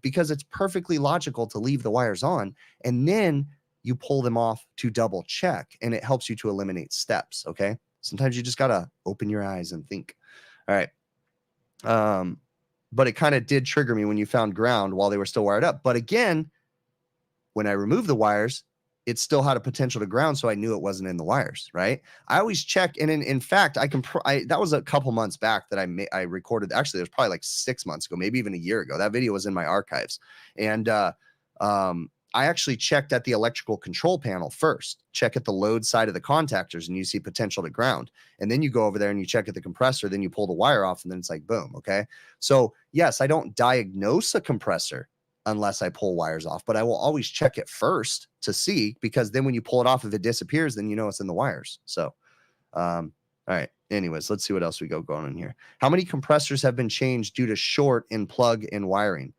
because it's perfectly logical to leave the wires on and then you pull them off to double check, and it helps you to eliminate steps, okay? Sometimes you just got to open your eyes and think. All right. But it kind of did trigger me when you found ground while they were still wired up. But again, when I removed the wires, it still had a potential to ground, so I knew it wasn't in the wires, right? I always check, and in fact, that was a couple months back that I recorded. Actually, it was probably like 6 months ago, maybe even a year ago. That video was in my archives, and I actually checked at the electrical control panel first. Check at the load side of the contactors, and you see potential to ground. And then you go over there and you check at the compressor. Then you pull the wire off, and then it's like boom. Okay, so yes, I don't diagnose a compressor unless I pull wires off, but I will always check it first to see, because then when you pull it off, if it disappears, then you know it's in the wires. So, all right. Anyways, let's see what else we got going on here. How many compressors have been changed due to short in plug in wiring?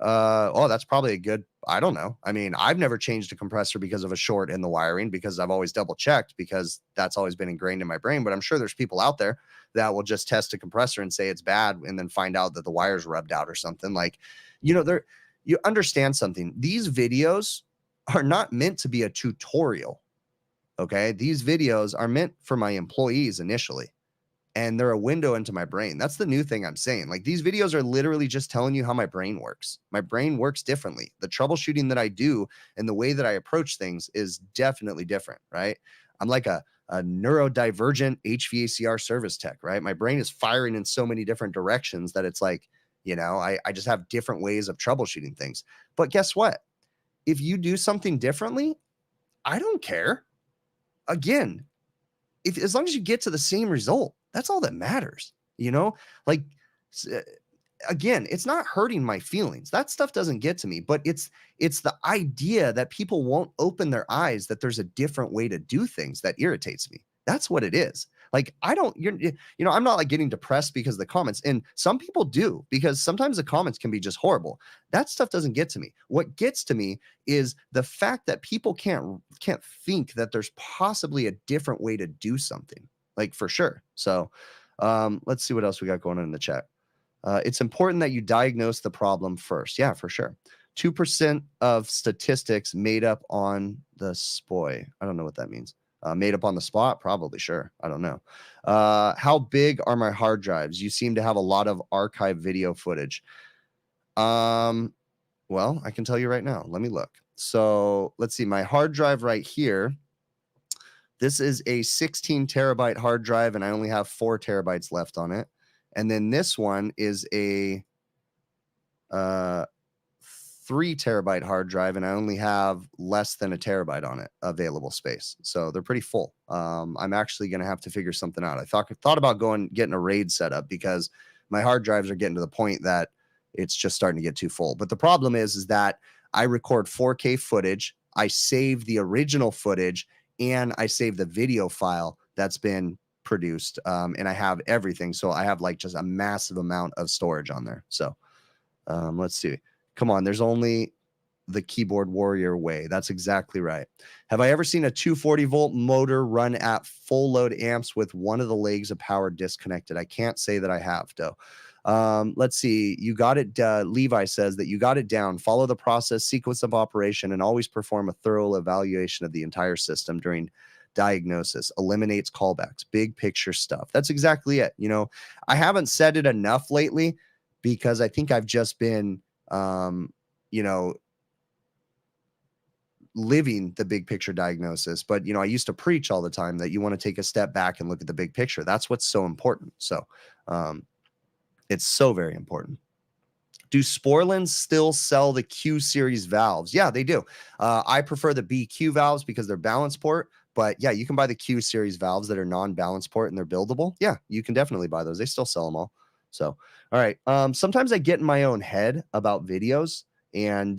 That's probably a good, I don't know. I mean, I've never changed a compressor because of a short in the wiring, because I've always double checked, because that's always been ingrained in my brain. But I'm sure there's people out there that will just test a compressor and say it's bad and then find out that the wire's rubbed out or something. Like, you understand something. These videos are not meant to be a tutorial. Okay. These videos are meant for my employees initially, and they're a window into my brain. That's the new thing I'm saying. Like, these videos are literally just telling you how my brain works. My brain works differently. The troubleshooting that I do and the way that I approach things is definitely different, right? I'm like a neurodivergent HVACR service tech, right? My brain is firing in so many different directions that it's like, I just have different ways of troubleshooting things. But guess what? If you do something differently, I don't care. Again, as long as you get to the same result, that's all that matters, like, again, it's not hurting my feelings. That stuff doesn't get to me, but it's the idea that people won't open their eyes that there's a different way to do things that irritates me. That's what it is. Like, I'm not like getting depressed because of the comments, and some people do, because sometimes the comments can be just horrible. That stuff doesn't get to me. What gets to me is the fact that people can't think that there's possibly a different way to do something, like, for sure. So let's see what else we got going on in the chat. It's important that you diagnose the problem first. Yeah, for sure. 2% of statistics made up on the SPOI. I don't know what that means. Made up on the spot? Probably, sure. I don't know. How big are my hard drives? You seem to have a lot of archive video footage. Well, I can tell you right now. Let me look. So let's see. My hard drive right here. This is a 16 terabyte hard drive, and I only have 4 terabytes left on it. And then this one is a 3 terabyte hard drive, and I only have less than a terabyte on it available space. So they're pretty full. I'm actually going to have to figure something out. I thought about getting a RAID set up, because my hard drives are getting to the point that it's just starting to get too full. But the problem is that I record 4K footage. I save the original footage, and I save the video file that's been produced. And I have everything. So I have like just a massive amount of storage on there. So let's see. Come on, there's only the keyboard warrior way. That's exactly right. Have I ever seen a 240 volt motor run at full load amps with one of the legs of power disconnected? I can't say that I have, though. Let's see. You got it. Levi says that you got it down. Follow the process, sequence of operation, and always perform a thorough evaluation of the entire system during diagnosis. Eliminates callbacks. Big picture stuff. That's exactly it. I haven't said it enough lately, because I think I've just been living the big picture diagnosis. But, I used to preach all the time that you want to take a step back and look at the big picture. That's what's so important. So it's so very important. Do Sporlands still sell the Q series valves? Yeah, they do. I prefer the BQ valves because they're balance port. But yeah, you can buy the Q series valves that are non-balance port and they're buildable. Yeah, you can definitely buy those. They still sell them all. So, all right. Sometimes I get in my own head about videos, and,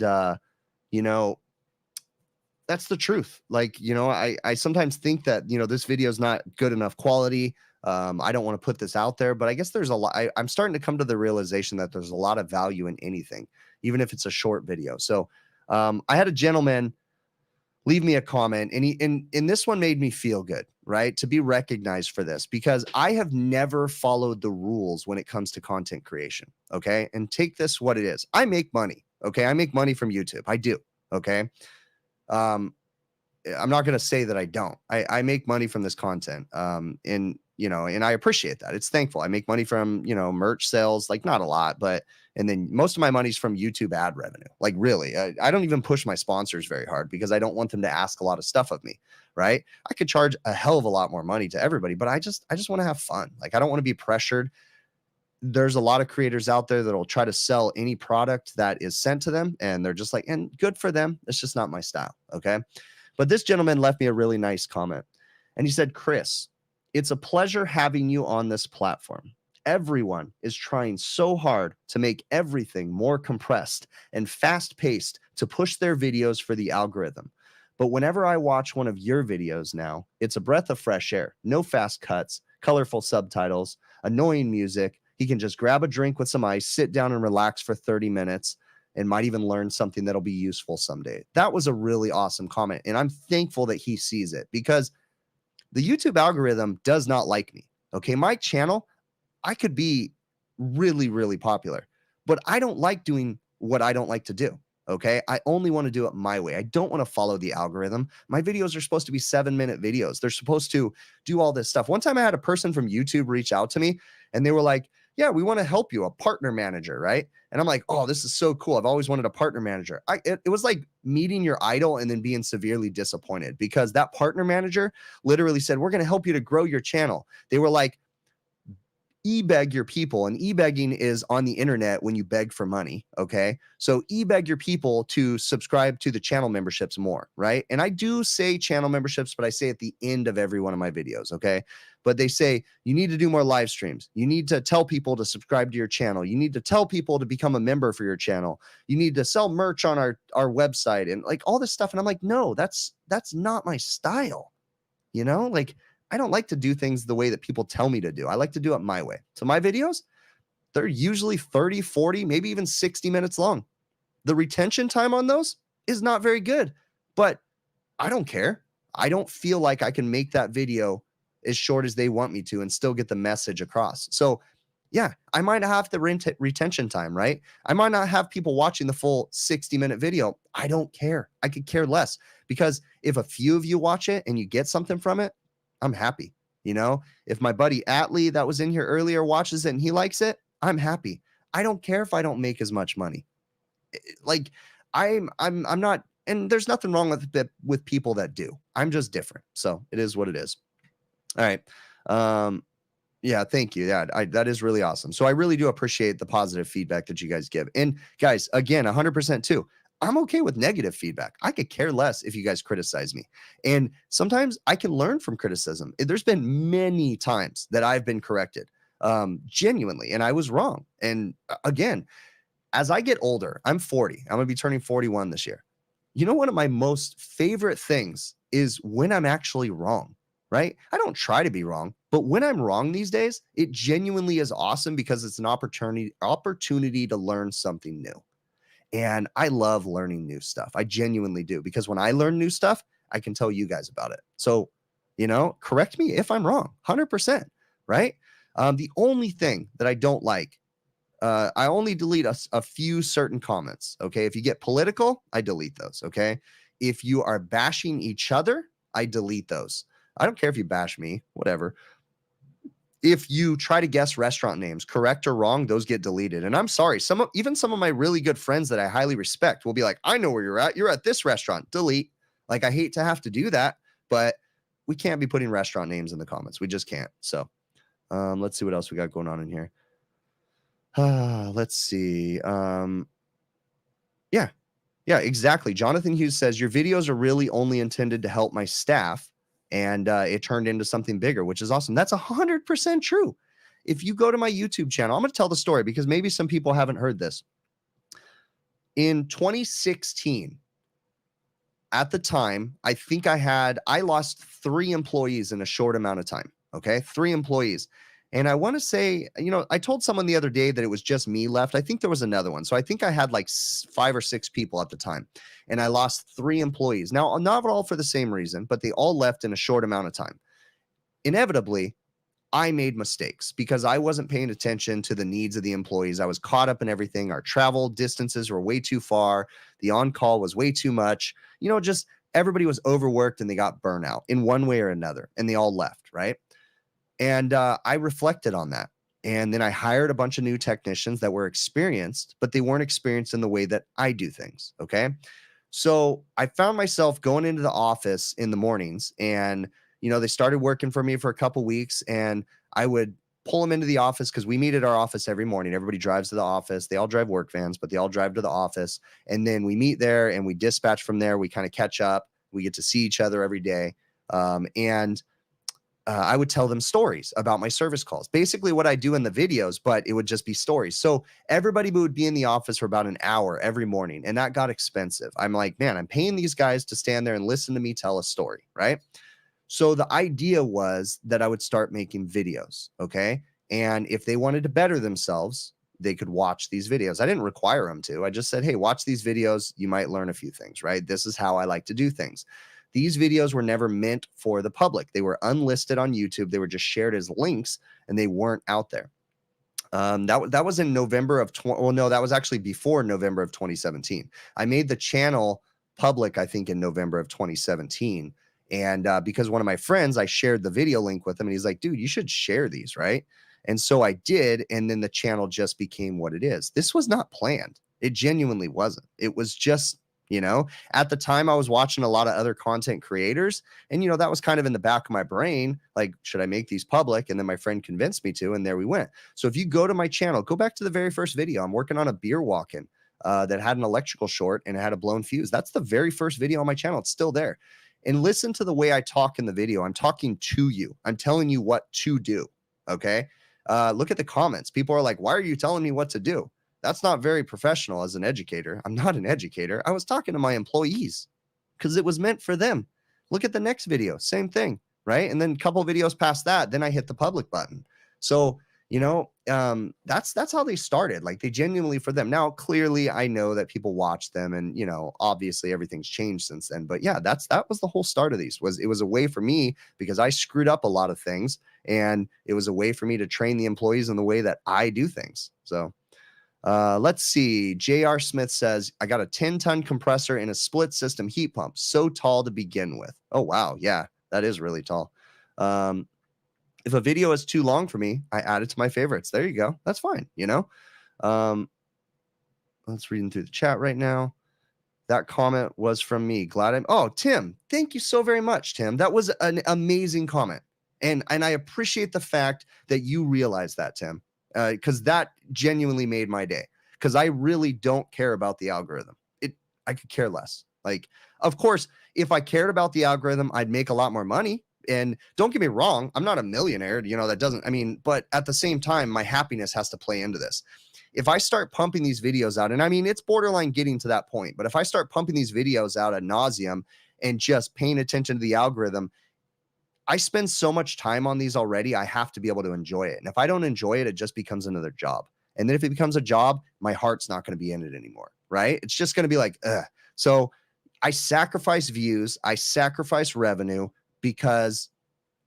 that's the truth. Like, I sometimes think that, this video is not good enough quality. I don't want to put this out there, but I guess there's a lot. I'm starting to come to the realization that there's a lot of value in anything, even if it's a short video. So I had a gentleman leave me a comment, and this one made me feel good, right? To be recognized for this, because I have never followed the rules when it comes to content creation. Okay. And take this what it is. I make money. Okay. I make money from YouTube. I do. Okay. I'm not going to say that I don't. I make money from this content. And I appreciate that. It's thankful. I make money from, merch sales, like not a lot, but, and then most of my money's from YouTube ad revenue. Like, really, I don't even push my sponsors very hard, because I don't want them to ask a lot of stuff of me. Right. I could charge a hell of a lot more money to everybody, but I just want to have fun. Like, I don't want to be pressured. There's a lot of creators out there that'll try to sell any product that is sent to them, and they're just like, and good for them. It's just not my style. Okay. But this gentleman left me a really nice comment, and he said, Chris, it's a pleasure having you on this platform. Everyone is trying so hard to make everything more compressed and fast-paced to push their videos for the algorithm. But whenever I watch one of your videos now, it's a breath of fresh air. No fast cuts, colorful subtitles, annoying music. He can just grab a drink with some ice, sit down and relax for 30 minutes, and might even learn something that'll be useful someday. That was a really awesome comment, and I'm thankful that he sees it, because the YouTube algorithm does not like me. Okay, my channel, I could be really, really popular, but I don't like doing what I don't like to do. Okay. I only want to do it my way. I don't want to follow the algorithm. My videos are supposed to be 7-minute videos. They're supposed to do all this stuff. One time I had a person from YouTube reach out to me and they were like, yeah, we want to help you, a partner manager, right? And I'm like, oh, this is so cool. I've always wanted a partner manager. It was like meeting your idol and then being severely disappointed because that partner manager literally said, we're going to help you to grow your channel. They were like, e-beg your people, and e-begging is on the internet when you beg for money. Okay. So e-beg your people to subscribe to the channel memberships more. Right. And I do say channel memberships, but I say at the end of every one of my videos. Okay. But they say you need to do more live streams. You need to tell people to subscribe to your channel. You need to tell people to become a member for your channel. You need to sell merch on our website and like all this stuff. And I'm like, no, that's not my style. You know, like I don't like to do things the way that people tell me to do. I like to do it my way. So my videos, they're usually 30, 40, maybe even 60 minutes long. The retention time on those is not very good, but I don't care. I don't feel like I can make that video as short as they want me to and still get the message across. So yeah, I might have the retention time, right? I might not have people watching the full 60-minute video. I don't care. I could care less because if a few of you watch it and you get something from it, I'm happy. You know, if my buddy Atlee that was in here earlier watches it and he likes it, I'm happy. I don't care if I don't make as much money. Like I'm not, and there's nothing wrong with people that do. I'm just different. So it is what it is. All right. Yeah, thank you. Yeah, that is really awesome. So I really do appreciate the positive feedback that you guys give. And guys, again, 100% too. I'm okay with negative feedback. I could care less if you guys criticize me. And sometimes I can learn from criticism. There's been many times that I've been corrected, genuinely, and I was wrong. And again, as I get older, I'm 40. I'm going to be turning 41 this year. You know, one of my most favorite things is when I'm actually wrong, right? I don't try to be wrong, but when I'm wrong these days, it genuinely is awesome because it's an opportunity to learn something new. And I love learning new stuff. I genuinely do, because when I learn new stuff, I can tell you guys about it. So, you know, correct me if I'm wrong, 100%, right? The only thing that I don't like, I only delete a few certain comments, okay? If you get political, I delete those, okay? If you are bashing each other, I delete those. I don't care if you bash me, whatever. If you try to guess restaurant names, correct or wrong, those get deleted. And I'm sorry, even some of my really good friends that I highly respect will be like, I know where you're at. You're at this restaurant. Delete. Like, I hate to have to do that, but we can't be putting restaurant names in the comments. We just can't. So let's see what else we got going on in here. Let's see. Yeah, exactly. Jonathan Hughes says, your videos are really only intended to help my staff. And it turned into something bigger, which is awesome. That's 100% true. If you go to my YouTube channel, I'm going to tell the story because maybe some people haven't heard this. In 2016, at the time, I think I lost 3 employees in a short amount of time. Okay. 3 employees. And I want to say, you know, I told someone the other day that it was just me left. I think there was another one. So I think I had like 5 or 6 people at the time, and I lost 3 employees. Now, not all for the same reason, but they all left in a short amount of time. Inevitably, I made mistakes because I wasn't paying attention to the needs of the employees. I was caught up in everything. Our travel distances were way too far. The on-call was way too much. You know, just everybody was overworked and they got burnout in one way or another, and they all left, right? And I reflected on that. And then I hired a bunch of new technicians that were experienced, but they weren't experienced in the way that I do things. Okay. So I found myself going into the office in the mornings, and, you know, they started working for me for a couple weeks, and I would pull them into the office because we meet at our office every morning. Everybody drives to the office. They all drive work vans, but they all drive to the office. And then we meet there and we dispatch from there. We kind of catch up. We get to see each other every day. I would tell them stories about my service calls, basically what I do in the videos, but it would just be stories. So everybody would be in the office for about an hour every morning, and that got expensive. I'm like, man, I'm paying these guys to stand there and listen to me tell a story, right? So the idea was that I would start making videos, okay? And if they wanted to better themselves, they could watch these videos. I didn't require them to. I just said, hey, watch these videos. You might learn a few things, right? This is how I like to do things. These videos were never meant for the public. They were unlisted on YouTube. They were just shared as links, and they weren't out there. That was in November of well, no, that was actually before November of 2017. I made the channel public, I think, in November of 2017. And because one of my friends, I shared the video link with him, and he's like, dude, you should share these, right? And so I did, and then the channel just became what it is. This was not planned. It genuinely wasn't. It was just, at the time I was watching a lot of other content creators, and, that was kind of in the back of my brain, like, should I make these public? And then my friend convinced me to, and there we went. So if you go to my channel, go back to the very first video. I'm working on a beer walk-in that had an electrical short and it had a blown fuse. That's the very first video on my channel. It's still there. And listen to the way I talk in the video. I'm talking to you. I'm telling you what to do. Okay. Look at the comments. People are like, why are you telling me what to do? That's not very professional as an educator. I'm not an educator. I was talking to my employees because it was meant for them. Look at the next video. Same thing. Right. And then a couple of videos past that, then I hit the public button. So, that's how they started. Like, they genuinely for them. Now, clearly I know that people watch them, and, obviously everything's changed since then. But yeah, that was the whole start of these. It was a way for me, because I screwed up a lot of things, and it was a way for me to train the employees in the way that I do things. So let's see. J.R. Smith says, I got a 10-ton compressor in a split system heat pump. So tall to begin with. Oh, wow. Yeah, that is really tall. If a video is too long for me, I add it to my favorites. There you go. That's fine. Let's read through the chat right now. That comment was from me. Tim, thank you so very much, Tim. That was an amazing comment. And I appreciate the fact that you realized that, Tim, because that genuinely made my day, because I really don't care about the algorithm. I could care less. Like, of course, if I cared about the algorithm, I'd make a lot more money. And don't get me wrong, I'm not a millionaire, but at the same time, my happiness has to play into this. If I start pumping these videos out, and it's borderline getting to that point, but if I start pumping these videos out ad nauseum and just paying attention to the algorithm, I spend so much time on these already, I have to be able to enjoy it. And if I don't enjoy it, it just becomes another job. And then if it becomes a job, my heart's not going to be in it anymore, right? It's just going to be like, ugh. So I sacrifice views, I sacrifice revenue, because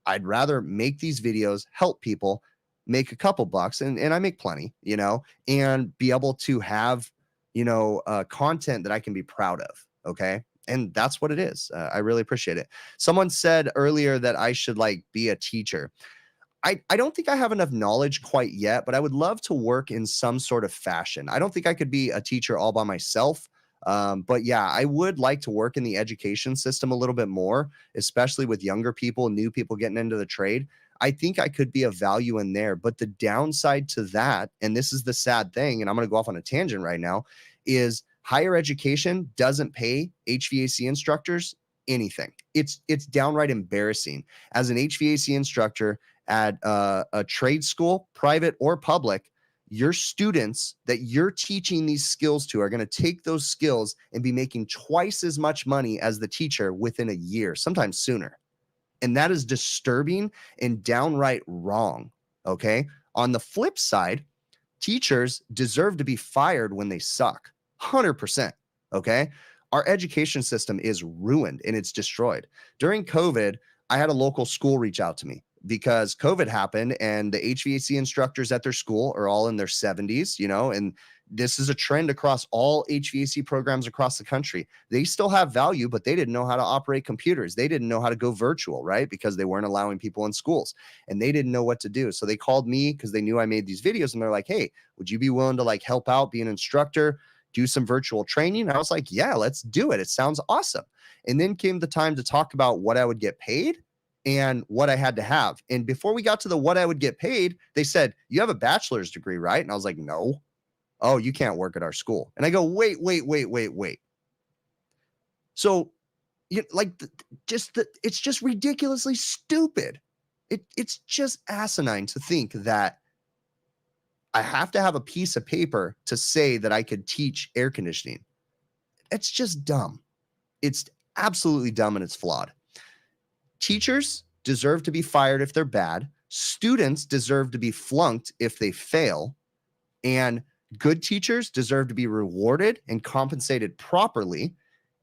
I'd rather make these videos, help people, make a couple bucks, and I make plenty, and be able to have, content that I can be proud of. Okay. And that's what it is. I really appreciate it. Someone said earlier that I should be a teacher. I don't think I have enough knowledge quite yet, but I would love to work in some sort of fashion. I don't think I could be a teacher all by myself. But yeah, I would like to work in the education system a little bit more, especially with younger people, new people getting into the trade. I think I could be of value in there. But the downside to that, and this is the sad thing, and I'm going to go off on a tangent right now, is higher education doesn't pay HVAC instructors anything. It's downright embarrassing. As an HVAC instructor at a trade school, private or public, your students that you're teaching these skills to are going to take those skills and be making twice as much money as the teacher within a year, sometimes sooner. And that is disturbing and downright wrong. Okay. On the flip side, teachers deserve to be fired when they suck. 100%. Okay. Our education system is ruined and it's destroyed. During COVID, I had a local school reach out to me, because COVID happened and the HVAC instructors at their school are all in their 70s, and this is a trend across all HVAC programs across the country. They still have value, but they didn't know how to operate computers. They didn't know how to go virtual, right? Because they weren't allowing people in schools, and they didn't know what to do. So they called me because they knew I made these videos, and they're like, hey, would you be willing to help out, be an instructor, do some virtual training? And I was like, yeah, let's do it. It sounds awesome. And then came the time to talk about what I would get paid and what I had to have. And before we got to the what I would get paid, they said, you have a bachelor's degree, right? And I was like, no. Oh, you can't work at our school. And I go, wait. So it's just ridiculously stupid. It's just asinine to think that I have to have a piece of paper to say that I could teach air conditioning. It's just dumb. It's absolutely dumb, and it's flawed. Teachers deserve to be fired if they're bad. Students deserve to be flunked if they fail. And good teachers deserve to be rewarded and compensated properly.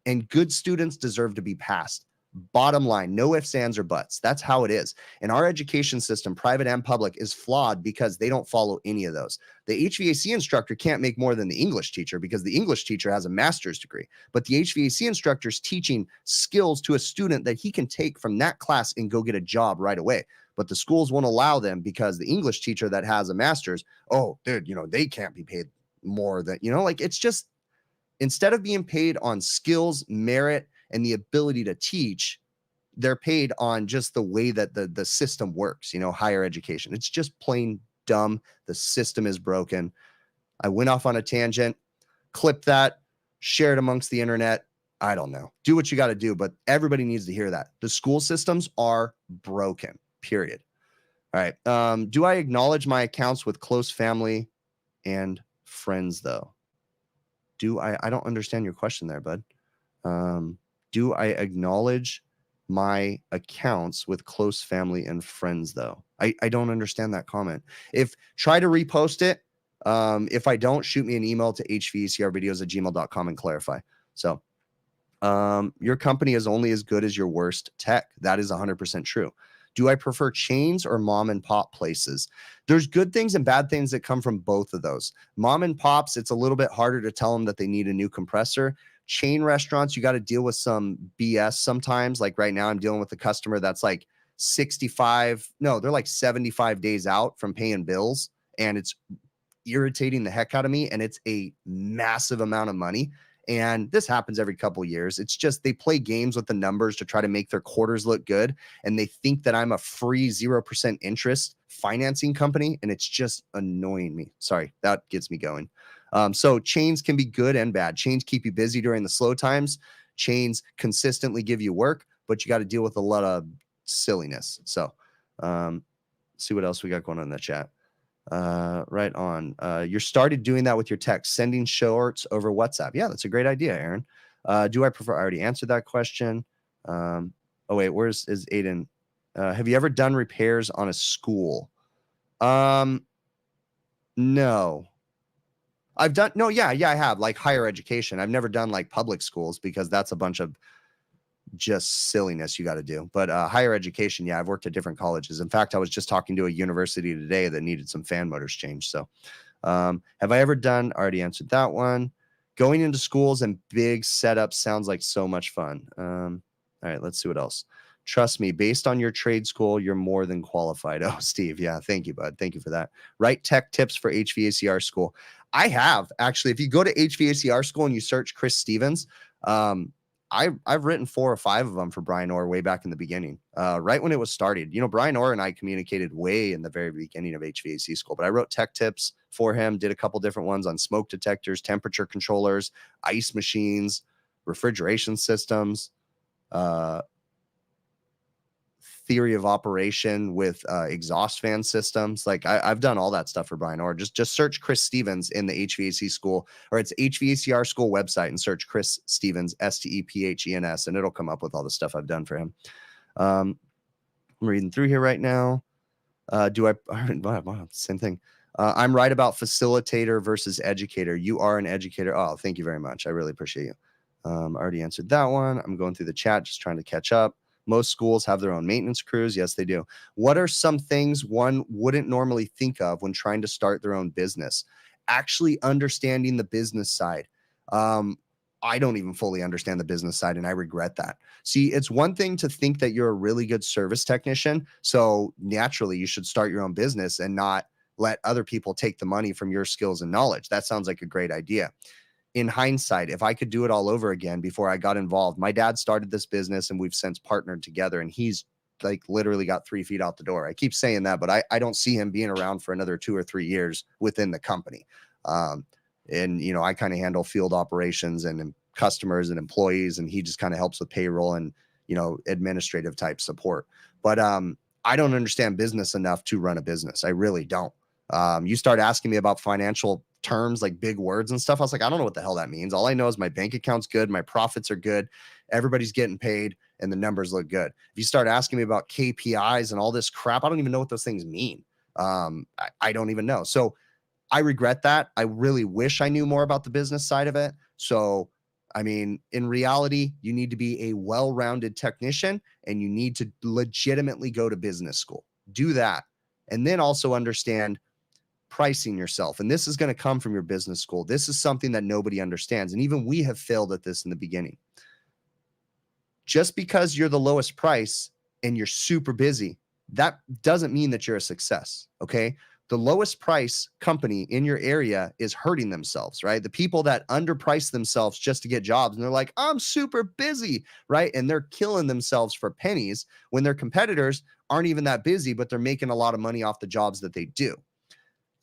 And good students deserve to be passed. Bottom line, no ifs, ands, or buts. That's how it is. And our education system, private and public, is flawed because they don't follow any of those. The HVAC instructor can't make more than the English teacher because the English teacher has a master's degree. But the HVAC instructor is teaching skills to a student that he can take from that class and go get a job right away. But the schools won't allow them because the English teacher that has a master's, oh, dude, they can't be paid more than, like, it's just, instead of being paid on skills, merit, and the ability to teach, they're paid on just the way that the system works, higher education. It's just plain dumb. The system is broken. I went off on a tangent, clip that, share it amongst the internet. I don't know. Do what you got to do, but everybody needs to hear that. The school systems are broken, period. All right. Do I acknowledge my accounts with close family and friends, though? I don't understand your question there, bud. Do I acknowledge my accounts with close family and friends, though? I don't understand that comment. Try to repost it. If I don't, shoot me an email to hvacrvideos@gmail.com and clarify. So your company is only as good as your worst tech. That is 100% true. Do I prefer chains or mom and pop places? There's good things and bad things that come from both of those. Mom and pops, it's a little bit harder to tell them that they need a new compressor. Chain restaurants, you got to deal with some BS sometimes. Like right now, I'm dealing with a customer that's like 75 days out from paying bills, and it's irritating the heck out of me, and it's a massive amount of money. And this happens every couple of years. It's just they play games with the numbers to try to make their quarters look good, and they think that I'm a free 0% interest financing company, and it's just annoying me. Sorry, that gets me going. So chains can be good and bad. Chains keep you busy during the slow times. Chains consistently give you work, but you got to deal with a lot of silliness. So see what else we got going on in the chat. Right on. You started doing that with your text, sending shorts over WhatsApp. Yeah, that's a great idea, Aaron. Do I prefer? I already answered that question. Oh wait, is Aiden? Have you ever done repairs on a school? No. I have, like higher education. I've never done like public schools because that's a bunch of just silliness you got to do. But higher education, yeah, I've worked at different colleges. In fact, I was just talking to a university today that needed some fan motors changed. So have I ever done? I already answered that one. Going into schools and big setups sounds like so much fun. All right, let's see what else. Trust me, based on your trade school, you're more than qualified. Oh, Steve. Yeah. Thank you, bud. Thank you for that. Right. Tech tips for HVACR school. I have actually, if you go to HVACR school and you search Chris Stevens, I've written 4 or 5 of them for Brian Orr way back in the beginning, right when it was started. Brian Orr and I communicated way in the very beginning of HVAC school, but I wrote tech tips for him, did a couple different ones on smoke detectors, temperature controllers, ice machines, refrigeration systems, theory of operation with exhaust fan systems. Like I've done all that stuff for Brian Orr. Just search Chris Stevens in the HVAC school, or it's HVACR school website, and search Chris Stevens, STEPHENS, and it'll come up with all the stuff I've done for him. I'm reading through here right now. Same thing. I'm right about facilitator versus educator. You are an educator. Oh, thank you very much. I really appreciate you. I already answered that one. I'm going through the chat, just trying to catch up. Most schools have their own maintenance crews. Yes, they do. What are some things one wouldn't normally think of when trying to start their own business? Actually understanding the business side. I don't even fully understand the business side, and I regret that. See, it's one thing to think that you're a really good service technician, so naturally you should start your own business and not let other people take the money from your skills and knowledge. That sounds like a great idea. In hindsight, if I could do it all over again before I got involved, my dad started this business and we've since partnered together, and he's like literally got 3 feet out the door. I keep saying that, but I don't see him being around for another 2 or 3 years within the company. And, I kind of handle field operations and customers and employees, and he just kind of helps with payroll and, administrative type support. But I don't understand business enough to run a business. I really don't. You start asking me about financial terms, like big words and stuff. I was like, I don't know what the hell that means. All I know is my bank account's good, my profits are good, everybody's getting paid, and the numbers look good. If you start asking me about KPIs and all this crap, I don't even know what those things mean. I don't even know. So I regret that. I really wish I knew more about the business side of it. So I mean, in reality, you need to be a well-rounded technician and you need to legitimately go to business school. Do that. And then also understand pricing yourself. And this is going to come from your business school. This is something that nobody understands. And even we have failed at this in the beginning. Just because you're the lowest price and you're super busy, that doesn't mean that you're a success. Okay. The lowest price company in your area is hurting themselves, right? The people that underprice themselves just to get jobs and they're like, I'm super busy, right? And they're killing themselves for pennies when their competitors aren't even that busy, but they're making a lot of money off the jobs that they do.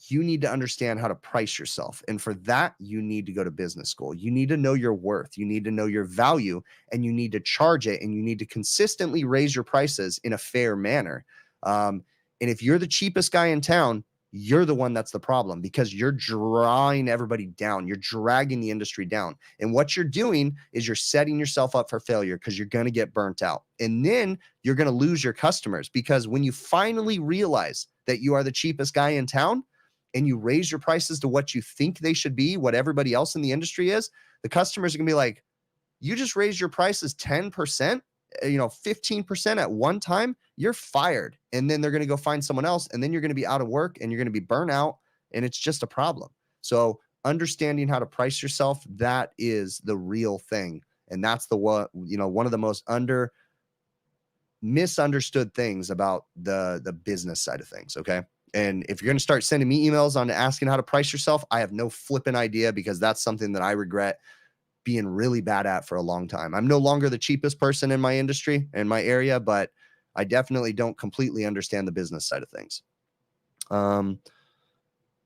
You need to understand how to price yourself. And for that, you need to go to business school. You need to know your worth. You need to know your value and you need to charge it and you need to consistently raise your prices in a fair manner. And if you're the cheapest guy in town, you're the one that's the problem because you're drawing everybody down. You're dragging the industry down. And what you're doing is you're setting yourself up for failure because you're going to get burnt out. And then you're going to lose your customers because when you finally realize that you are the cheapest guy in town and you raise your prices to what you think they should be, what everybody else in the industry is, the customers are going to be like, you just raised your prices 10%, 15% at one time, you're fired. And then they're going to go find someone else. And then you're going to be out of work and you're going to be burnt out. And it's just a problem. So understanding how to price yourself, that is the real thing. And that's one of the most misunderstood things about the business side of things. Okay. And if you're going to start sending me emails on asking how to price yourself, I have no flipping idea because that's something that I regret being really bad at for a long time. I'm no longer the cheapest person in my industry, in my area, but I definitely don't completely understand the business side of things. All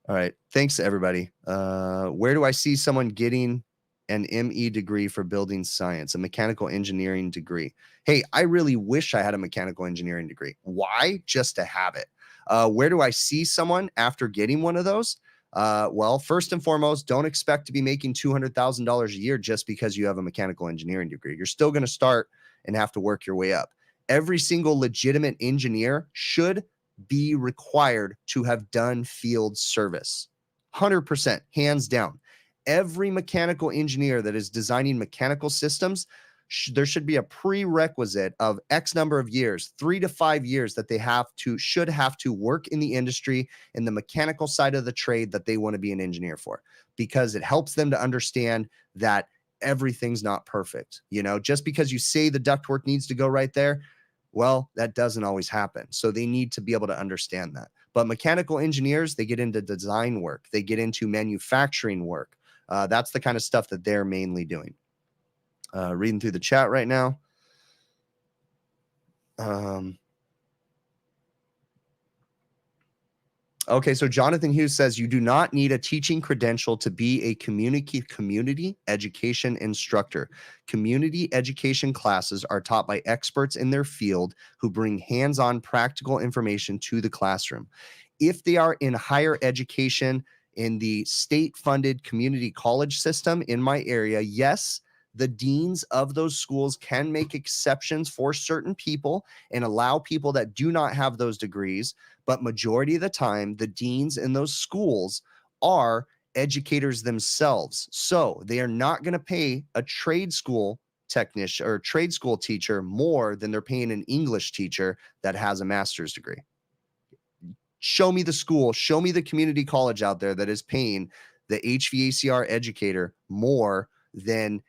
right. Thanks to everybody. Where do I see someone getting an ME degree for building science, a mechanical engineering degree? Hey, I really wish I had a mechanical engineering degree. Why? Just to have it. Where do I see someone after getting one of those? Well, first and foremost, don't expect to be making $200,000 a year just because you have a mechanical engineering degree. You're still going to start and have to work your way up. Every single legitimate engineer should be required to have done field service. 100%, hands down. Every mechanical engineer that is designing mechanical systems, there should be a prerequisite of X number of years, 3 to 5 years, that they should have to work in the industry in the mechanical side of the trade that they want to be an engineer for, because it helps them to understand that everything's not perfect. Just because you say the ductwork needs to go right there, well, that doesn't always happen. So they need to be able to understand that. But mechanical engineers, they get into design work. They get into manufacturing work. That's the kind of stuff that they're mainly doing. Reading through the chat right now. Okay, so Jonathan Hughes says you do not need a teaching credential to be a community education instructor. Community education classes are taught by experts in their field who bring hands-on practical information to the classroom. If they are in higher education in the state-funded community college system in my area, yes, the deans of those schools can make exceptions for certain people and allow people that do not have those degrees. But majority of the time, the deans in those schools are educators themselves. So they are not going to pay a trade school technician or trade school teacher more than they're paying an English teacher that has a master's degree. Show me the school, show me the community college out there that is paying the HVACR educator more than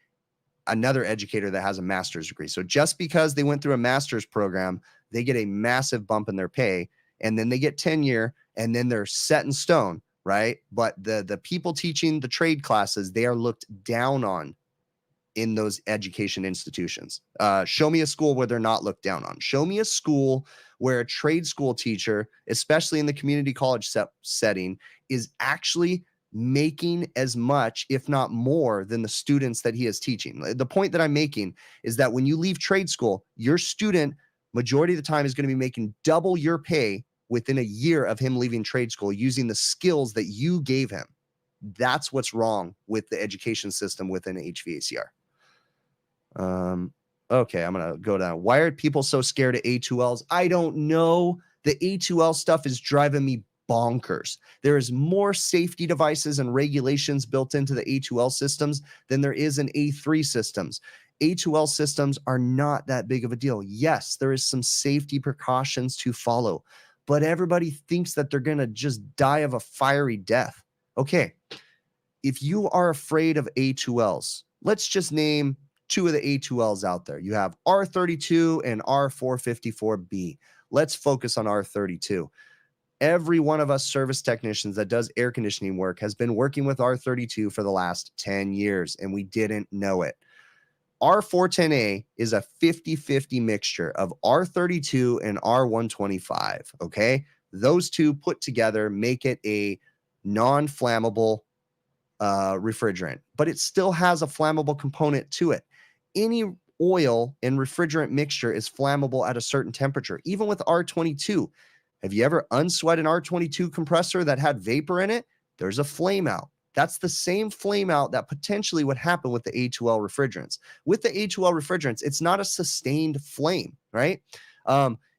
another educator that has a master's degree. So just because they went through a master's program, they get a massive bump in their pay, and then they get tenure, and then they're set in stone, right? But the people teaching the trade classes, they are looked down on in those education institutions. Show me a school where they're not looked down on. Show me a school where a trade school teacher, especially in the community college setting, is actually making as much, if not more, than the students that he is teaching. The point that I'm making is that when you leave trade school, your student, majority of the time, is going to be making double your pay within a year of him leaving trade school using the skills that you gave him. That's what's wrong with the education system within HVACR. Okay, I'm going to go down. Why are people so scared of A2Ls? I don't know. The A2L stuff is driving me bonkers. There is more safety devices and regulations built into the A2L systems than there is in A3 systems. A2L systems are not that big of a deal. Yes, there is some safety precautions to follow, but everybody thinks that they're going to just die of a fiery death. Okay, if you are afraid of A2Ls, let's just name two of the A2Ls out there. You have R32 and R454B. Let's focus on R32. Every one of us service technicians that does air conditioning work has been working with R32 for the last 10 years, and we didn't know it. R410A is a 50-50 mixture of R32 and R125, okay? Those two put together make it a non-flammable refrigerant, but it still has a flammable component to it. Any oil and refrigerant mixture is flammable at a certain temperature, even with R22. Have you ever unsweat an R22 compressor that had vapor in it? There's a flame out. That's the same flame out that potentially would happen with the A2L refrigerants. With the A2L refrigerants, it's not a sustained flame, right?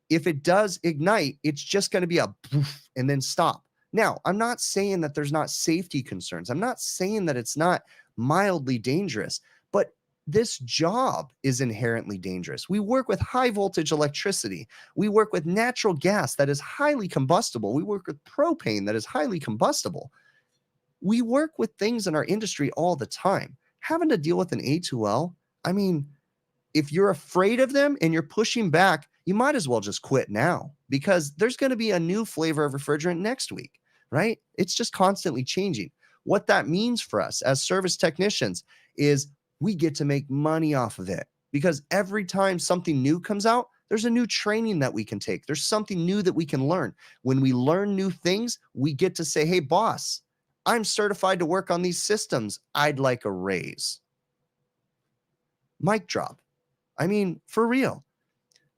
If it does ignite, it's just going to be a poof and then stop. Now, I'm not saying that there's not safety concerns. I'm not saying that it's not mildly dangerous, but this job is inherently dangerous. We work with high voltage electricity. We work with natural gas that is highly combustible. We work with propane that is highly combustible. We work with things in our industry all the time. Having to deal with an A2L, I mean, if you're afraid of them and you're pushing back, you might as well just quit now, because there's going to be a new flavor of refrigerant next week, right? It's just constantly changing. What that means for us as service technicians is we get to make money off of it, because every time something new comes out, there's a new training that we can take. There's something new that we can learn. When we learn new things, we get to say, hey, boss, I'm certified to work on these systems. I'd like a raise. Mic drop. I mean, for real.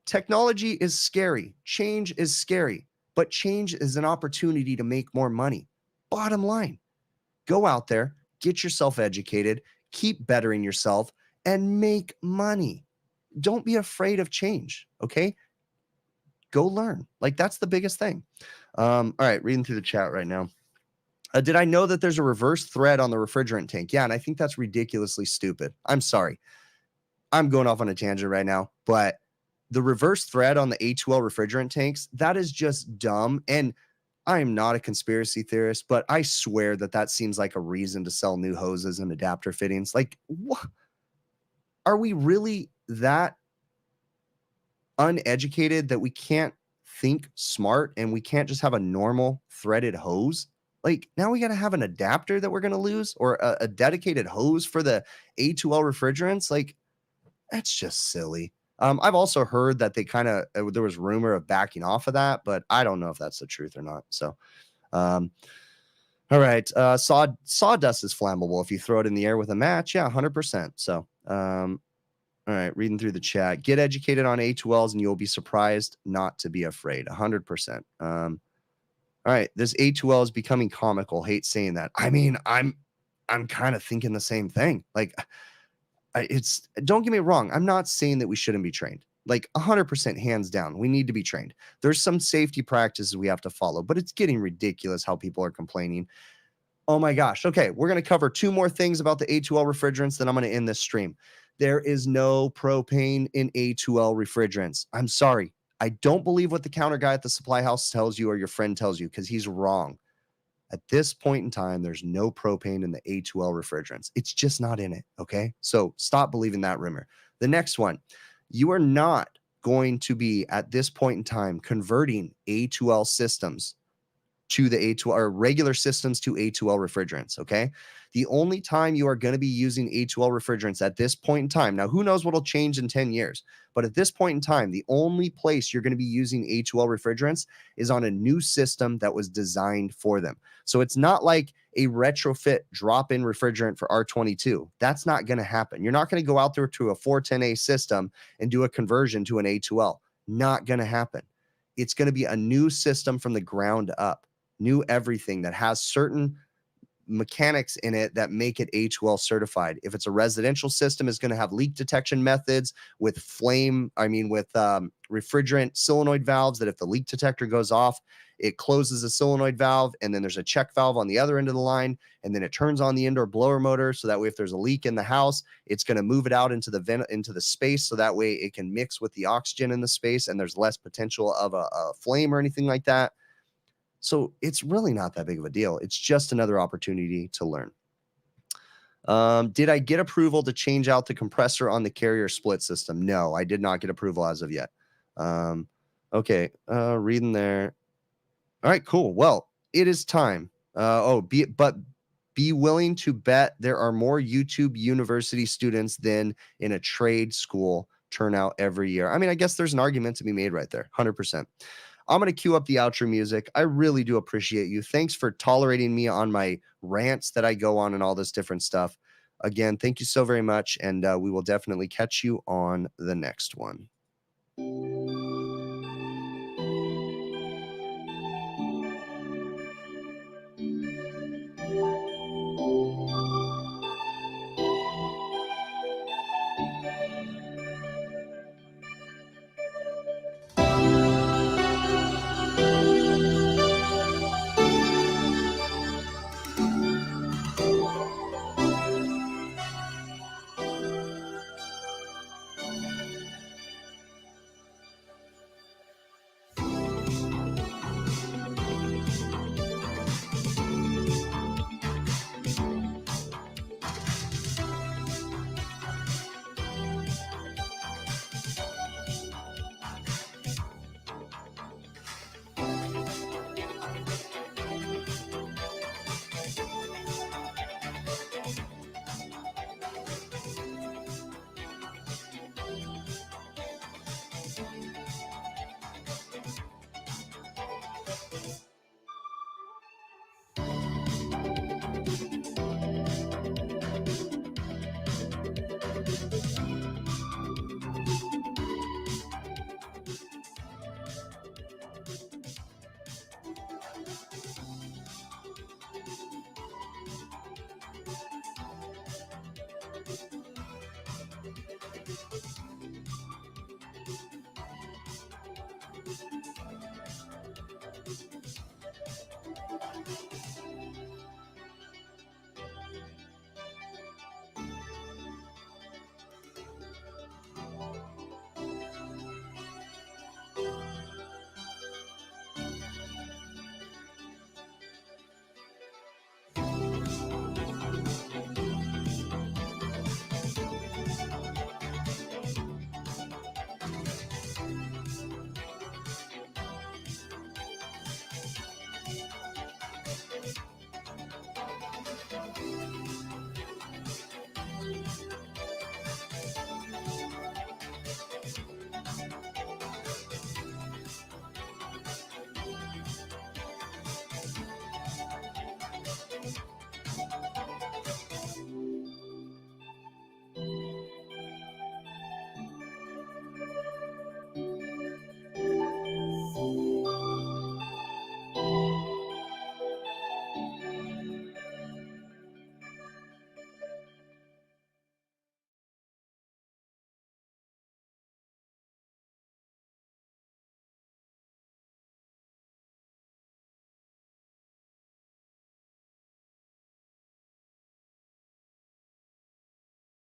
Technology is scary. Change is scary, but change is an opportunity to make more money. Bottom line, go out there, get yourself educated, keep bettering yourself, and make money. Don't be afraid of change, okay? Go learn. Like, that's the biggest thing. All right, reading through the chat right now. Did I know that there's a reverse thread on the refrigerant tank? Yeah, and I think that's ridiculously stupid. I'm sorry. I'm going off on a tangent right now, but the reverse thread on the A2L refrigerant tanks, that is just dumb. And I'm not a conspiracy theorist, but I swear that that seems like a reason to sell new hoses and adapter fittings. Like, what? Are we really that uneducated that we can't think smart and we can't just have a normal threaded hose? Like, now we got to have an adapter that we're going to lose, or a dedicated hose for the A2L refrigerants. Like, that's just silly. I've also heard that they kind of, there was rumor of backing off of that, but I don't know if that's the truth or not. So, all right. Sawdust is flammable if you throw it in the air with a match. Yeah, 100%. So, all right. Reading through the chat, get educated on A2Ls and you'll be surprised not to be afraid. 100%. All right, this A2L is becoming comical. Hate saying that. I mean, I'm kind of thinking the same thing. Like, don't get me wrong. I'm not saying that we shouldn't be trained. Like, 100% hands down, we need to be trained. There's some safety practices we have to follow, but it's getting ridiculous how people are complaining. Oh my gosh. Okay, we're going to cover two more things about the A2L refrigerants, then I'm going to end this stream. There is no propane in A2L refrigerants. I'm sorry. I don't believe what the counter guy at the supply house tells you or your friend tells you, because he's wrong. At this point in time, there's no propane in the A2L refrigerants. It's just not in it, okay? So stop believing that rumor. The next one, you are not going to be, at this point in time, converting A2L systems to the A2L, or regular systems to A2L refrigerants, okay? The only time you are going to be using A2L refrigerants at this point in time, now who knows what'll change in 10 years, but at this point in time, the only place you're going to be using A2L refrigerants is on a new system that was designed for them. So it's not like a retrofit drop-in refrigerant for R22. That's not going to happen. You're not going to go out there to a 410A system and do a conversion to an A2L. Not going to happen. It's going to be a new system from the ground up. New everything that has certain mechanics in it that make it H-well certified. If it's a residential system, it's going to have leak detection methods with refrigerant solenoid valves that if the leak detector goes off, it closes the solenoid valve, and then there's a check valve on the other end of the line, and then it turns on the indoor blower motor, so that way if there's a leak in the house, it's going to move it out into the space, so that way it can mix with the oxygen in the space, and there's less potential of a flame or anything like that. So it's really not that big of a deal. It's just another opportunity to learn. Did I get approval to change out the compressor on the carrier split system? No, I did not get approval as of yet. Okay, reading there. All right, cool. Well, it is time. Be willing to bet there are more YouTube University students than in a trade school turnout every year. I mean, I guess there's an argument to be made right there, 100%. I'm going to cue up the outro music. I really do appreciate you. Thanks for tolerating me on my rants that I go on and all this different stuff. Again, thank you so very much, and we will definitely catch you on the next one.